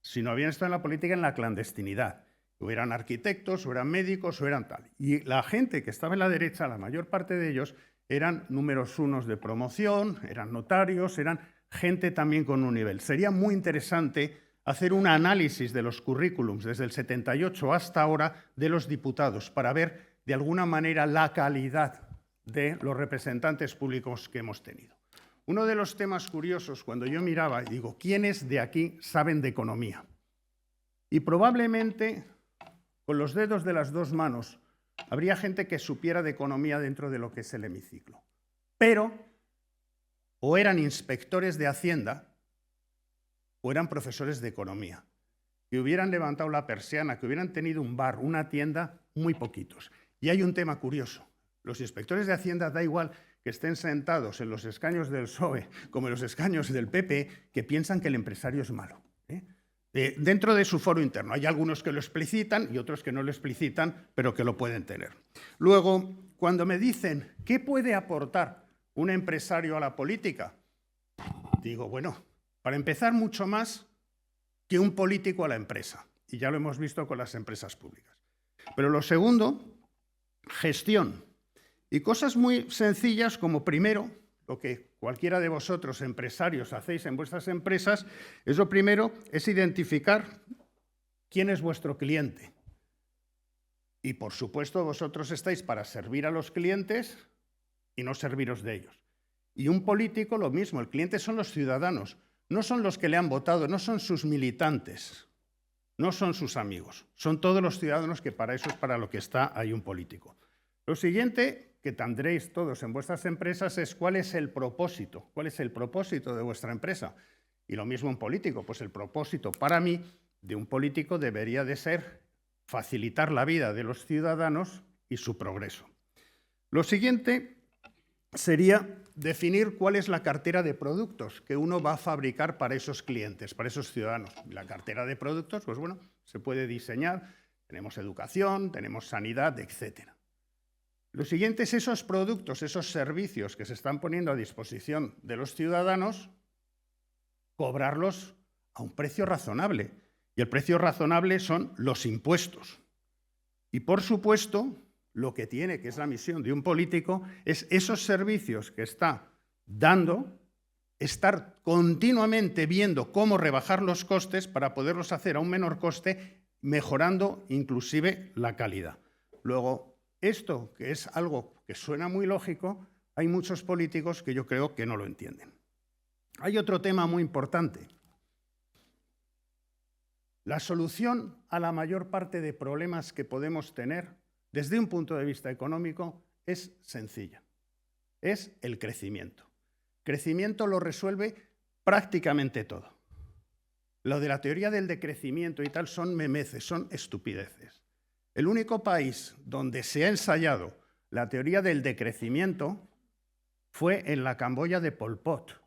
sino habían estado en la política en la clandestinidad. O eran arquitectos, o eran médicos, o eran tal. Y la gente que estaba en la derecha, la mayor parte de ellos, eran números unos de promoción, eran notarios, eran gente también con un nivel. Sería muy interesante hacer un análisis de los currículums desde el 78 hasta ahora de los diputados para ver de alguna manera la calidad de los representantes públicos que hemos tenido. Uno de los temas curiosos, cuando yo miraba, y digo, ¿quiénes de aquí saben de economía? Y probablemente, con los dedos de las dos manos, habría gente que supiera de economía dentro de lo que es el hemiciclo. Pero o eran inspectores de Hacienda o eran profesores de economía, que hubieran levantado la persiana, que hubieran tenido un bar, una tienda, muy poquitos. Y hay un tema curioso. Los inspectores de Hacienda da igual que estén sentados en los escaños del PSOE como en los escaños del PP, que piensan que el empresario es malo. Dentro de su foro interno. Hay algunos que lo explicitan y otros que no lo explicitan, pero que lo pueden tener. Luego, cuando me dicen, ¿qué puede aportar un empresario a la política? Digo, bueno, para empezar, mucho más que un político a la empresa. Y ya lo hemos visto con las empresas públicas. Pero lo segundo, gestión. Y cosas muy sencillas como, primero, lo que cualquiera de vosotros, empresarios, hacéis en vuestras empresas, es lo primero, es identificar quién es vuestro cliente. Y, por supuesto, vosotros estáis para servir a los clientes y no serviros de ellos. Y un político, lo mismo, el cliente son los ciudadanos, no son los que le han votado, no son sus militantes, no son sus amigos, son todos los ciudadanos, que para eso es para lo que está ahí un político. Lo siguiente que tendréis todos en vuestras empresas es cuál es el propósito de vuestra empresa. Y lo mismo un político, pues el propósito para mí de un político debería de ser facilitar la vida de los ciudadanos y su progreso. Lo siguiente sería definir cuál es la cartera de productos que uno va a fabricar para esos clientes, para esos ciudadanos. La cartera de productos, pues bueno, se puede diseñar, tenemos educación, tenemos sanidad, etcétera. Lo siguiente es esos productos, esos servicios que se están poniendo a disposición de los ciudadanos, cobrarlos a un precio razonable. Y el precio razonable son los impuestos. Y, por supuesto, lo que tiene, que es la misión de un político, es esos servicios que está dando, estar continuamente viendo cómo rebajar los costes para poderlos hacer a un menor coste, mejorando inclusive la calidad. Luego, esto, que es algo que suena muy lógico, hay muchos políticos que yo creo que no lo entienden. Hay otro tema muy importante. La solución a la mayor parte de problemas que podemos tener, desde un punto de vista económico, es sencilla. Es el crecimiento. Crecimiento lo resuelve prácticamente todo. Lo de la teoría del decrecimiento y tal son memeces, son estupideces. El único país donde se ha ensayado la teoría del decrecimiento fue en la Camboya de Pol Pot,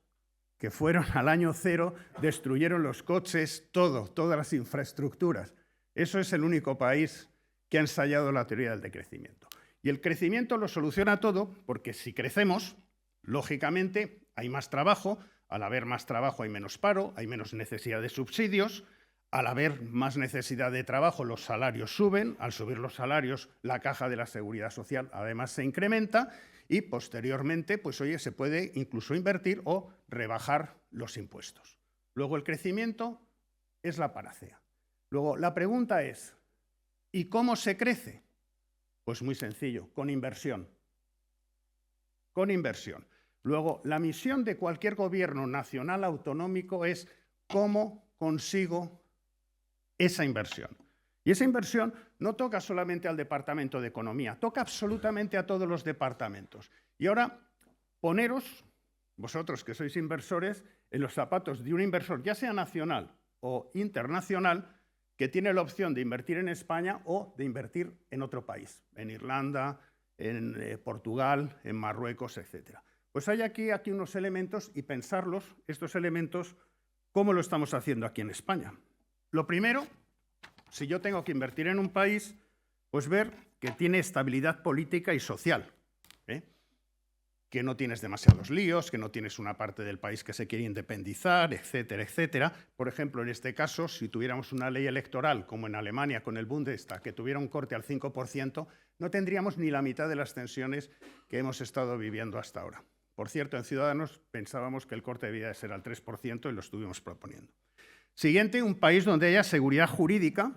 que fueron al año 0, destruyeron los coches, todas las infraestructuras. Eso es el único país que ha ensayado la teoría del decrecimiento. Y el crecimiento lo soluciona todo porque si crecemos, lógicamente hay más trabajo, al haber más trabajo hay menos paro, hay menos necesidad de subsidios, al haber más necesidad de trabajo los salarios suben, al subir los salarios la caja de la Seguridad Social además se incrementa y posteriormente pues, oye, se puede incluso invertir o rebajar los impuestos. Luego el crecimiento es la panacea. Luego la pregunta es, ¿y cómo se crece? Pues muy sencillo, con inversión. Con inversión. Luego, la misión de cualquier gobierno nacional autonómico es cómo consigo esa inversión. Y esa inversión no toca solamente al Departamento de Economía, toca absolutamente a todos los departamentos. Y ahora, poneros, vosotros que sois inversores, en los zapatos de un inversor, ya sea nacional o internacional, que tiene la opción de invertir en España o de invertir en otro país, en Irlanda, en Portugal, en Marruecos, etc. Pues hay aquí unos elementos y pensarlos, estos elementos, cómo lo estamos haciendo aquí en España. Lo primero, si yo tengo que invertir en un país, pues ver que tiene estabilidad política y social, que no tienes demasiados líos, que no tienes una parte del país que se quiere independizar, etcétera, etcétera. Por ejemplo, en este caso, si tuviéramos una ley electoral, como en Alemania con el Bundestag, que tuviera un corte al 5%, no tendríamos ni la mitad de las tensiones que hemos estado viviendo hasta ahora. Por cierto, en Ciudadanos pensábamos que el corte debía de ser al 3% y lo estuvimos proponiendo. Siguiente, un país donde haya seguridad jurídica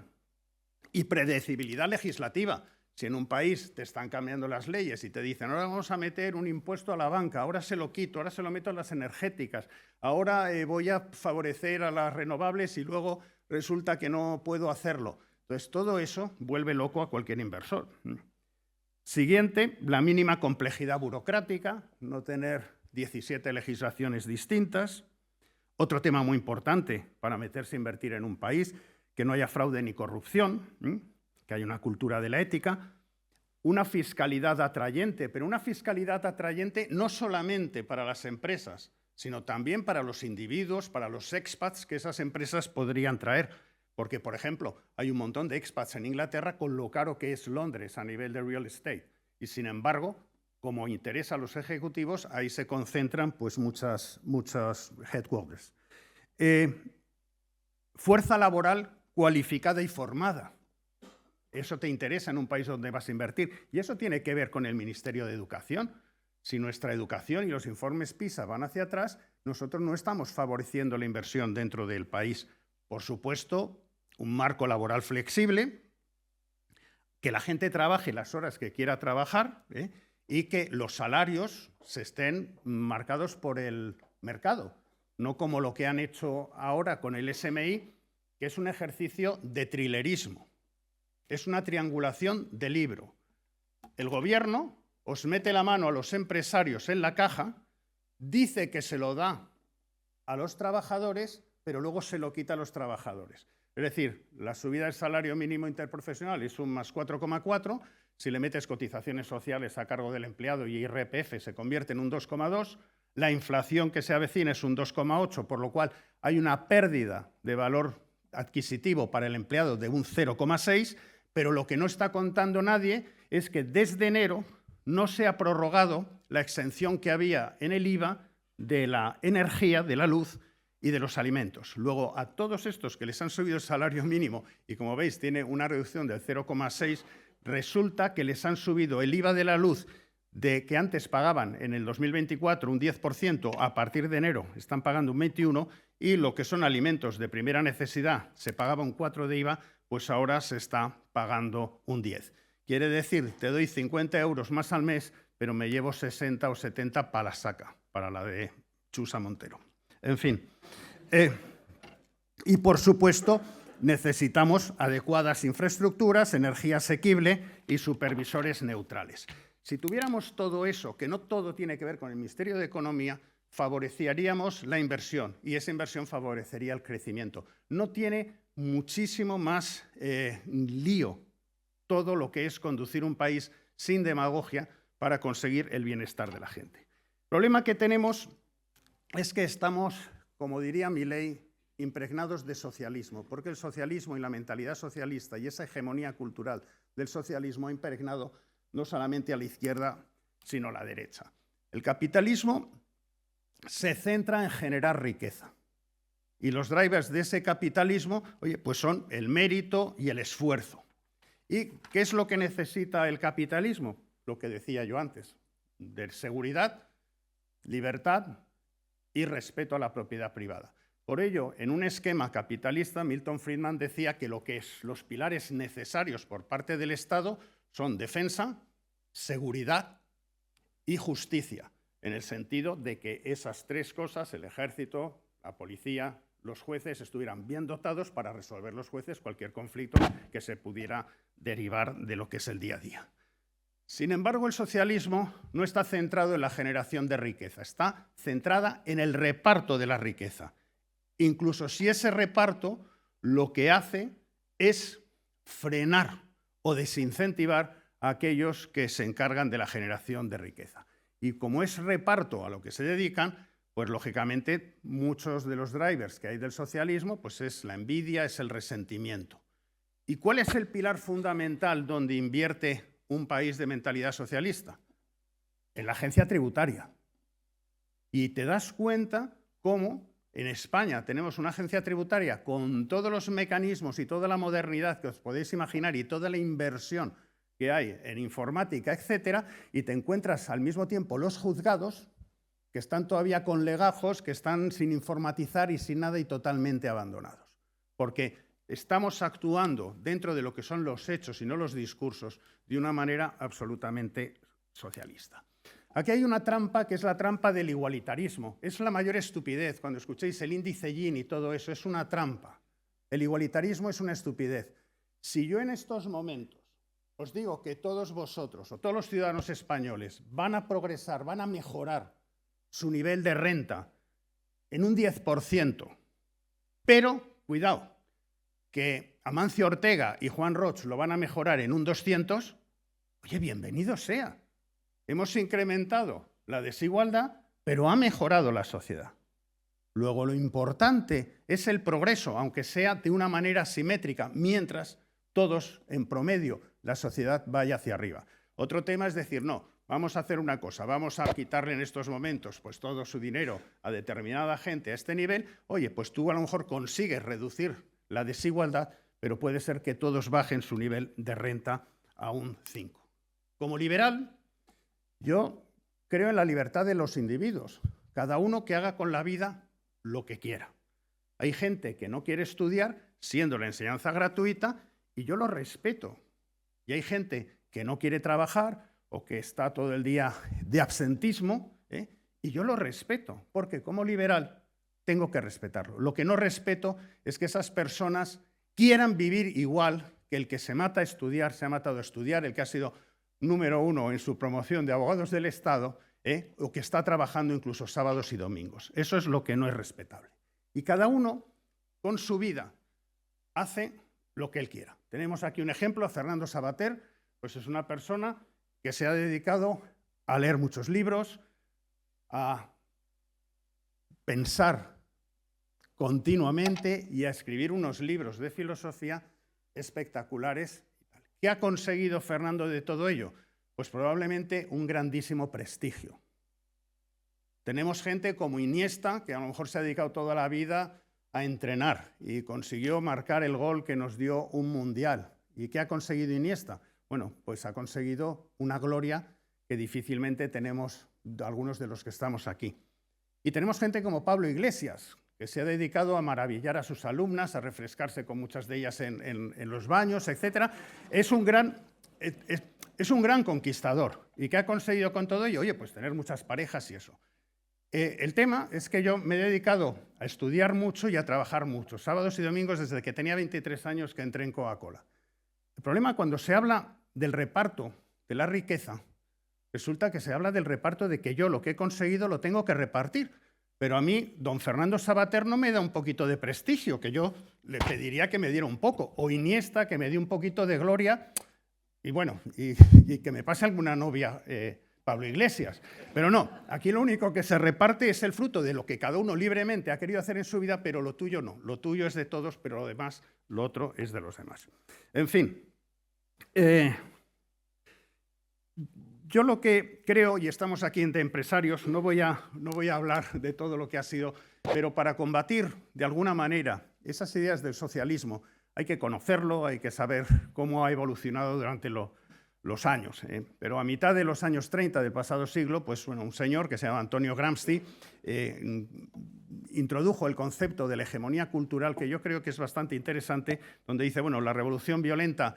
y predecibilidad legislativa. Si en un país te están cambiando las leyes y te dicen ahora vamos a meter un impuesto a la banca, ahora se lo quito, ahora se lo meto a las energéticas, ahora voy a favorecer a las renovables y luego resulta que no puedo hacerlo. Entonces, todo eso vuelve loco a cualquier inversor. Siguiente, la mínima complejidad burocrática, no tener 17 legislaciones distintas. Otro tema muy importante para meterse a invertir en un país, que no haya fraude ni corrupción, que haya una cultura de la ética, una fiscalidad atrayente, pero una fiscalidad atrayente no solamente para las empresas, sino también para los individuos, para los expats que esas empresas podrían traer. Porque, por ejemplo, hay un montón de expats en Inglaterra con lo caro que es Londres a nivel de real estate. Y, sin embargo, como interesa a los ejecutivos, ahí se concentran pues, muchas headquarters. Fuerza laboral cualificada y formada. Eso te interesa en un país donde vas a invertir. Y eso tiene que ver con el Ministerio de Educación. Si nuestra educación y los informes PISA van hacia atrás, nosotros no estamos favoreciendo la inversión dentro del país. Por supuesto, un marco laboral flexible, que la gente trabaje las horas que quiera trabajar y que los salarios se estén marcados por el mercado, no como lo que han hecho ahora con el SMI, que es un ejercicio de trilerismo. Es una triangulación de libro. El gobierno os mete la mano a los empresarios en la caja, dice que se lo da a los trabajadores, pero luego se lo quita a los trabajadores. Es decir, la subida del salario mínimo interprofesional es un más 4,4, si le metes cotizaciones sociales a cargo del empleado y IRPF se convierte en un 2,2, la inflación que se avecina es un 2,8, por lo cual hay una pérdida de valor adquisitivo para el empleado de un 0,6, pero lo que no está contando nadie es que desde enero no se ha prorrogado la exención que había en el IVA de la energía, de la luz y de los alimentos. Luego, a todos estos que les han subido el salario mínimo y, como veis, tiene una reducción del 0,6, resulta que les han subido el IVA de la luz de que antes pagaban en el 2024 un 10%, a partir de enero están pagando un 21%, y lo que son alimentos de primera necesidad se pagaba un 4% de IVA, pues ahora se está pagando un 10%. Quiere decir, te doy 50 euros más al mes, pero me llevo 60 o 70 para la saca, para la de Chusa Montero. En fin. Y, por supuesto, necesitamos adecuadas infraestructuras, energía asequible y supervisores neutrales. Si tuviéramos todo eso, que no todo tiene que ver con el Ministerio de Economía, favoreceríamos la inversión y esa inversión favorecería el crecimiento. No tiene muchísimo más lío todo lo que es conducir un país sin demagogia para conseguir el bienestar de la gente. El problema que tenemos es que estamos, como diría Milei, impregnados de socialismo, porque el socialismo y la mentalidad socialista y esa hegemonía cultural del socialismo ha impregnado no solamente a la izquierda, sino a la derecha. El capitalismo se centra en generar riqueza. Y los drivers de ese capitalismo, oye, pues son el mérito y el esfuerzo. ¿Y qué es lo que necesita el capitalismo? Lo que decía yo antes, de seguridad, libertad y respeto a la propiedad privada. Por ello, en un esquema capitalista, Milton Friedman decía que los pilares necesarios por parte del Estado son defensa, seguridad y justicia, en el sentido de que esas tres cosas, el ejército, la policía, los jueces, estuvieran bien dotados para resolver los jueces cualquier conflicto que se pudiera derivar de lo que es el día a día. Sin embargo, el socialismo no está centrado en la generación de riqueza, está centrada en el reparto de la riqueza. Incluso si ese reparto lo que hace es frenar o desincentivar a aquellos que se encargan de la generación de riqueza. Y como es reparto a lo que se dedican, pues lógicamente muchos de los drivers que hay del socialismo pues es la envidia, es el resentimiento. ¿Y cuál es el pilar fundamental donde invierte un país de mentalidad socialista? En la agencia tributaria. Y te das cuenta cómo en España tenemos una agencia tributaria con todos los mecanismos y toda la modernidad que os podéis imaginar y toda la inversión que hay en informática, etcétera, y te encuentras al mismo tiempo los juzgados que están todavía con legajos, que están sin informatizar y sin nada y totalmente abandonados. Porque estamos actuando dentro de lo que son los hechos y no los discursos de una manera absolutamente socialista. Aquí hay una trampa que es la trampa del igualitarismo. Es la mayor estupidez. Cuando escuchéis el índice Gini y todo eso, es una trampa. El igualitarismo es una estupidez. Si yo en estos momentos os digo que todos vosotros o todos los ciudadanos españoles van a progresar, van a mejorar su nivel de renta en un 10%, pero, cuidado, que Amancio Ortega y Juan Roch lo van a mejorar en un 200%, oye, bienvenido sea. Hemos incrementado la desigualdad, pero ha mejorado la sociedad. Luego, lo importante es el progreso, aunque sea de una manera asimétrica, mientras todos, en promedio, la sociedad vaya hacia arriba. Otro tema es decir, no, vamos a hacer una cosa, vamos a quitarle en estos momentos pues, todo su dinero a determinada gente a este nivel. Oye, pues tú a lo mejor consigues reducir la desigualdad, pero puede ser que todos bajen su nivel de renta a un 5. Como liberal, yo creo en la libertad de los individuos, cada uno que haga con la vida lo que quiera. Hay gente que no quiere estudiar, siendo la enseñanza gratuita, y yo lo respeto. Y hay gente que no quiere trabajar o que está todo el día de absentismo, y yo lo respeto, porque como liberal tengo que respetarlo. Lo que no respeto es que esas personas quieran vivir igual que el que se mata a estudiar, se ha matado a estudiar, el que ha sido número 1 en su promoción de abogados del Estado, o que está trabajando incluso sábados y domingos. Eso es lo que no es respetable. Y cada uno, con su vida, hace lo que él quiera. Tenemos aquí un ejemplo, Fernando Savater, pues es una persona que se ha dedicado a leer muchos libros, a pensar continuamente y a escribir unos libros de filosofía espectaculares. ¿Qué ha conseguido Fernando de todo ello? Pues probablemente un grandísimo prestigio. Tenemos gente como Iniesta, que a lo mejor se ha dedicado toda la vida a entrenar y consiguió marcar el gol que nos dio un mundial. ¿Y qué ha conseguido Iniesta? Bueno, pues ha conseguido una gloria que difícilmente tenemos algunos de los que estamos aquí. Y tenemos gente como Pablo Iglesias, que se ha dedicado a maravillar a sus alumnas, a refrescarse con muchas de ellas en los baños, etc. Es un gran conquistador. ¿Y qué ha conseguido con todo ello? Oye, pues tener muchas parejas y eso. El tema es que yo me he dedicado a estudiar mucho y a trabajar mucho, sábados y domingos desde que tenía 23 años que entré en Coca-Cola. El problema cuando se habla del reparto de la riqueza, resulta que se habla del reparto, de que yo lo que he conseguido lo tengo que repartir. Pero a mí, don Fernando Savater no me da un poquito de prestigio, que yo le pediría que me diera un poco. O Iniesta, que me dé un poquito de gloria. Y bueno, y que me pase alguna novia Pablo Iglesias. Pero no, aquí lo único que se reparte es el fruto de lo que cada uno libremente ha querido hacer en su vida, pero lo tuyo no. Lo tuyo es de todos, pero lo demás, lo otro es de los demás. En fin, yo lo que creo, y estamos aquí entre empresarios, no voy a hablar de todo lo que ha sido, pero para combatir de alguna manera esas ideas del socialismo hay que conocerlo, hay que saber cómo ha evolucionado durante los años. Pero a mitad de los años 30 del pasado siglo, pues bueno, un señor que se llama Antonio Gramsci introdujo el concepto de la hegemonía cultural, que yo creo que es bastante interesante, donde dice, bueno, la revolución violenta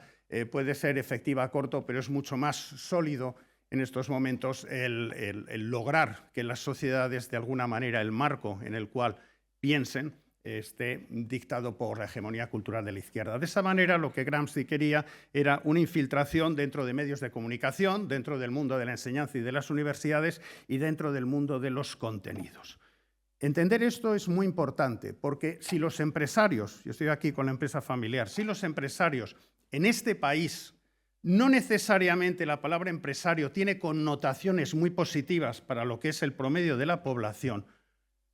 puede ser efectiva a corto, pero es mucho más sólido en estos momentos el lograr que las sociedades, de alguna manera, el marco en el cual piensen, esté dictado por la hegemonía cultural de la izquierda. De esa manera, lo que Gramsci quería era una infiltración dentro de medios de comunicación, dentro del mundo de la enseñanza y de las universidades y dentro del mundo de los contenidos. Entender esto es muy importante, porque si los empresarios, yo estoy aquí con la empresa familiar, si los empresarios en este país, no necesariamente la palabra empresario tiene connotaciones muy positivas para lo que es el promedio de la población,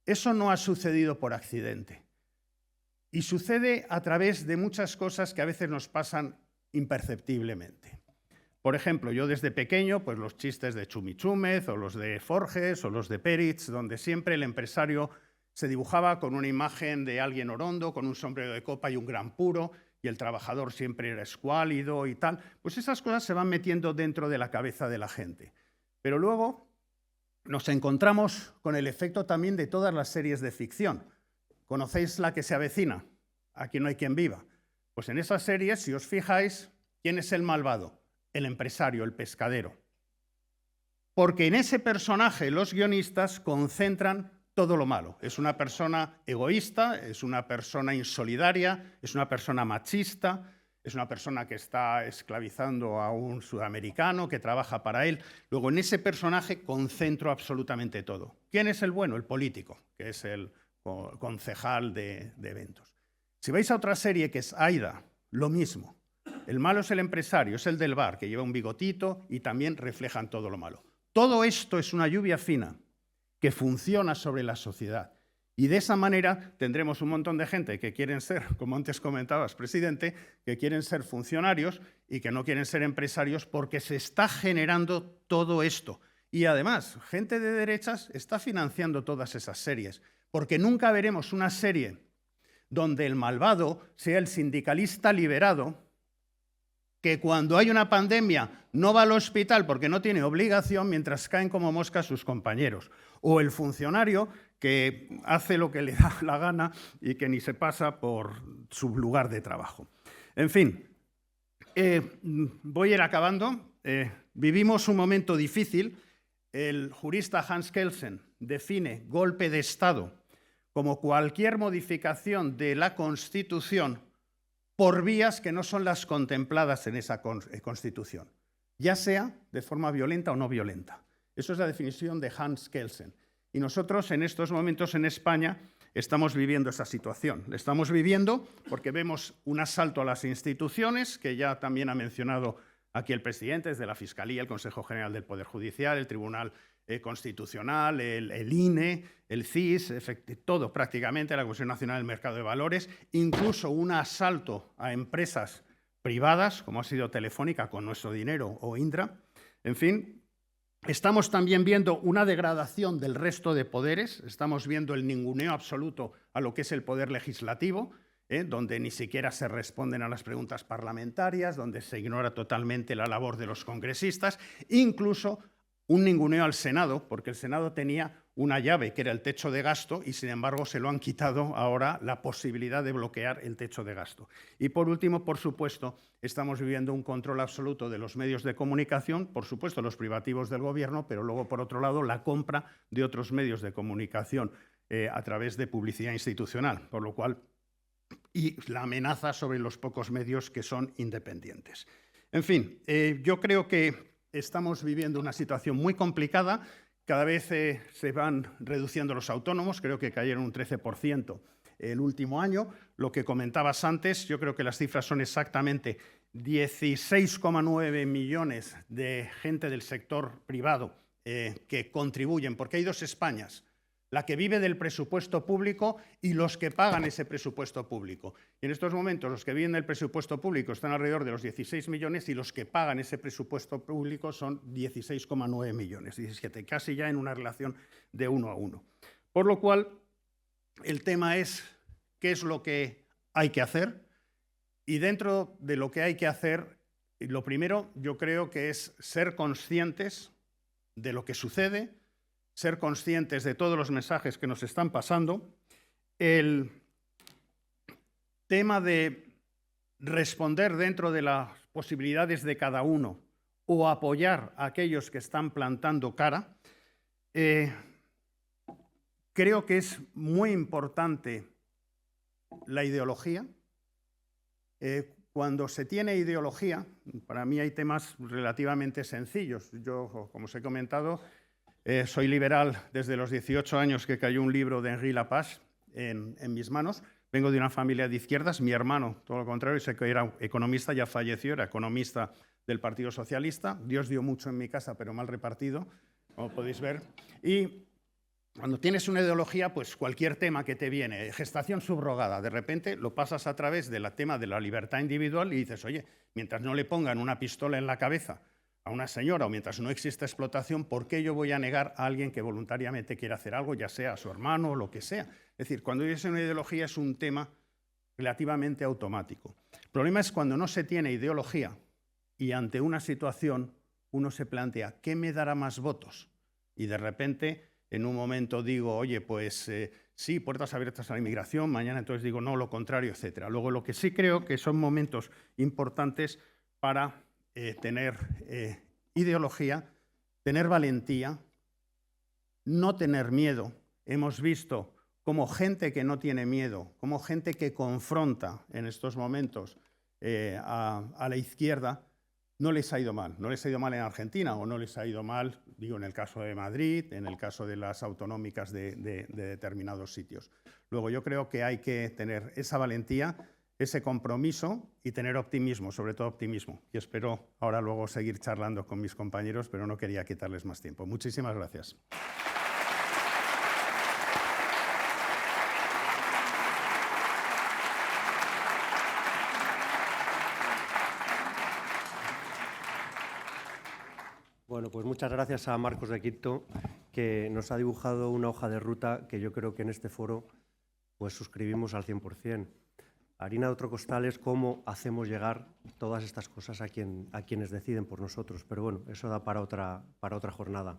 eso no ha sucedido por accidente. Y sucede a través de muchas cosas que a veces nos pasan imperceptiblemente. Por ejemplo, yo desde pequeño, pues los chistes de Chumichúmez o los de Forges o los de Peritz, donde siempre el empresario se dibujaba con una imagen de alguien orondo, con un sombrero de copa y un gran puro, y el trabajador siempre era escuálido y tal, pues esas cosas se van metiendo dentro de la cabeza de la gente. Pero luego nos encontramos con el efecto también de todas las series de ficción. ¿Conocéis La que se avecina? Aquí no hay quien viva. Pues en esas series, si os fijáis, ¿quién es el malvado? El empresario, el pescadero. Porque en ese personaje los guionistas concentran todo lo malo. Es una persona egoísta, es una persona insolidaria, es una persona machista, es una persona que está esclavizando a un sudamericano que trabaja para él. Luego, en ese personaje concentro absolutamente todo. ¿Quién es el bueno? El político, que es el concejal de eventos. Si vais a otra serie que es Aida, lo mismo. El malo es el empresario, es el del bar, que lleva un bigotito y también reflejan todo lo malo. Todo esto es una lluvia fina que funciona sobre la sociedad. Y de esa manera tendremos un montón de gente que quieren ser, como antes comentabas, presidente, que quieren ser funcionarios y que no quieren ser empresarios porque se está generando todo esto. Y además, gente de derechas está financiando todas esas series, porque nunca veremos una serie donde el malvado sea el sindicalista liberado que cuando hay una pandemia no va al hospital porque no tiene obligación mientras caen como moscas sus compañeros. O el funcionario que hace lo que le da la gana y que ni se pasa por su lugar de trabajo. En fin, voy a ir acabando. Vivimos un momento difícil. El jurista Hans Kelsen define golpe de Estado como cualquier modificación de la Constitución por vías que no son las contempladas en esa Constitución, ya sea de forma violenta o no violenta. Eso es la definición de Hans Kelsen. Y nosotros en estos momentos en España estamos viviendo esa situación. La estamos viviendo porque vemos un asalto a las instituciones, que ya también ha mencionado aquí el presidente, desde la Fiscalía, el Consejo General del Poder Judicial, el Tribunal Constitucional, el INE, el CIS, todo prácticamente, la Comisión Nacional del Mercado de Valores, incluso un asalto a empresas privadas, como ha sido Telefónica con nuestro dinero o Indra. En fin, estamos también viendo una degradación del resto de poderes, estamos viendo el ninguneo absoluto a lo que es el poder legislativo, donde ni siquiera se responden a las preguntas parlamentarias, donde se ignora totalmente la labor de los congresistas, incluso un ninguneo al Senado, porque el Senado tenía una llave que era el techo de gasto y, sin embargo, se lo han quitado ahora la posibilidad de bloquear el techo de gasto. Y, por último, por supuesto, estamos viviendo un control absoluto de los medios de comunicación, por supuesto, los privativos del gobierno, pero luego, por otro lado, la compra de otros medios de comunicación a través de publicidad institucional, por lo cual, y la amenaza sobre los pocos medios que son independientes. En fin, yo creo que estamos viviendo una situación muy complicada. Cada vez se van reduciendo los autónomos, creo que cayeron un 13% el último año. Lo que comentabas antes, yo creo que las cifras son exactamente 16,9 millones de gente del sector privado que contribuyen, porque hay dos Españas, la que vive del presupuesto público y los que pagan ese presupuesto público. Y en estos momentos los que viven del presupuesto público están alrededor de los 16 millones y los que pagan ese presupuesto público son 16,9 millones, 17, casi ya en una relación de 1 a 1. Por lo cual, el tema es qué es lo que hay que hacer, y dentro de lo que hay que hacer, lo primero yo creo que es ser conscientes de lo que sucede, ser conscientes de todos los mensajes que nos están pasando. El tema de responder dentro de las posibilidades de cada uno o apoyar a aquellos que están plantando cara, creo que es muy importante la ideología. Cuando se tiene ideología, para mí hay temas relativamente sencillos. Yo, como os he comentado, soy liberal desde los 18 años que cayó un libro de Henri Lapage en mis manos. Vengo de una familia de izquierdas. Mi hermano, todo lo contrario, sé que era economista, ya falleció, era economista del Partido Socialista. Dios dio mucho en mi casa, pero mal repartido, como podéis ver. Y cuando tienes una ideología, pues cualquier tema que te viene, gestación subrogada, de repente lo pasas a través del tema de la libertad individual y dices, oye, mientras no le pongan una pistola en la cabeza a una señora o mientras no exista explotación, ¿por qué yo voy a negar a alguien que voluntariamente quiera hacer algo, ya sea a su hermano o lo que sea? Es decir, cuando dices una ideología es un tema relativamente automático. El problema es cuando no se tiene ideología y ante una situación uno se plantea, ¿qué me dará más votos? Y de repente, en un momento digo, oye, pues sí, puertas abiertas a la inmigración, mañana entonces digo, no, lo contrario, etcétera. Luego, lo que sí creo que son momentos importantes para tener ideología, tener valentía, no tener miedo. Hemos visto cómo gente que no tiene miedo, cómo gente que confronta en estos momentos a la izquierda, no les ha ido mal. No les ha ido mal en Argentina o no les ha ido mal, digo, en el caso de Madrid, en el caso de las autonómicas de determinados sitios. Luego, yo creo que hay que tener esa valentía, ese compromiso y tener optimismo, sobre todo optimismo. Y espero ahora luego seguir charlando con mis compañeros, pero no quería quitarles más tiempo. Muchísimas gracias. Bueno, pues muchas gracias a Marcos de Quito, que nos ha dibujado una hoja de ruta que yo creo que en este foro pues suscribimos al 100%. Harina de otro costal es cómo hacemos llegar todas estas cosas a quienes deciden por nosotros. Pero bueno, eso da para otra jornada.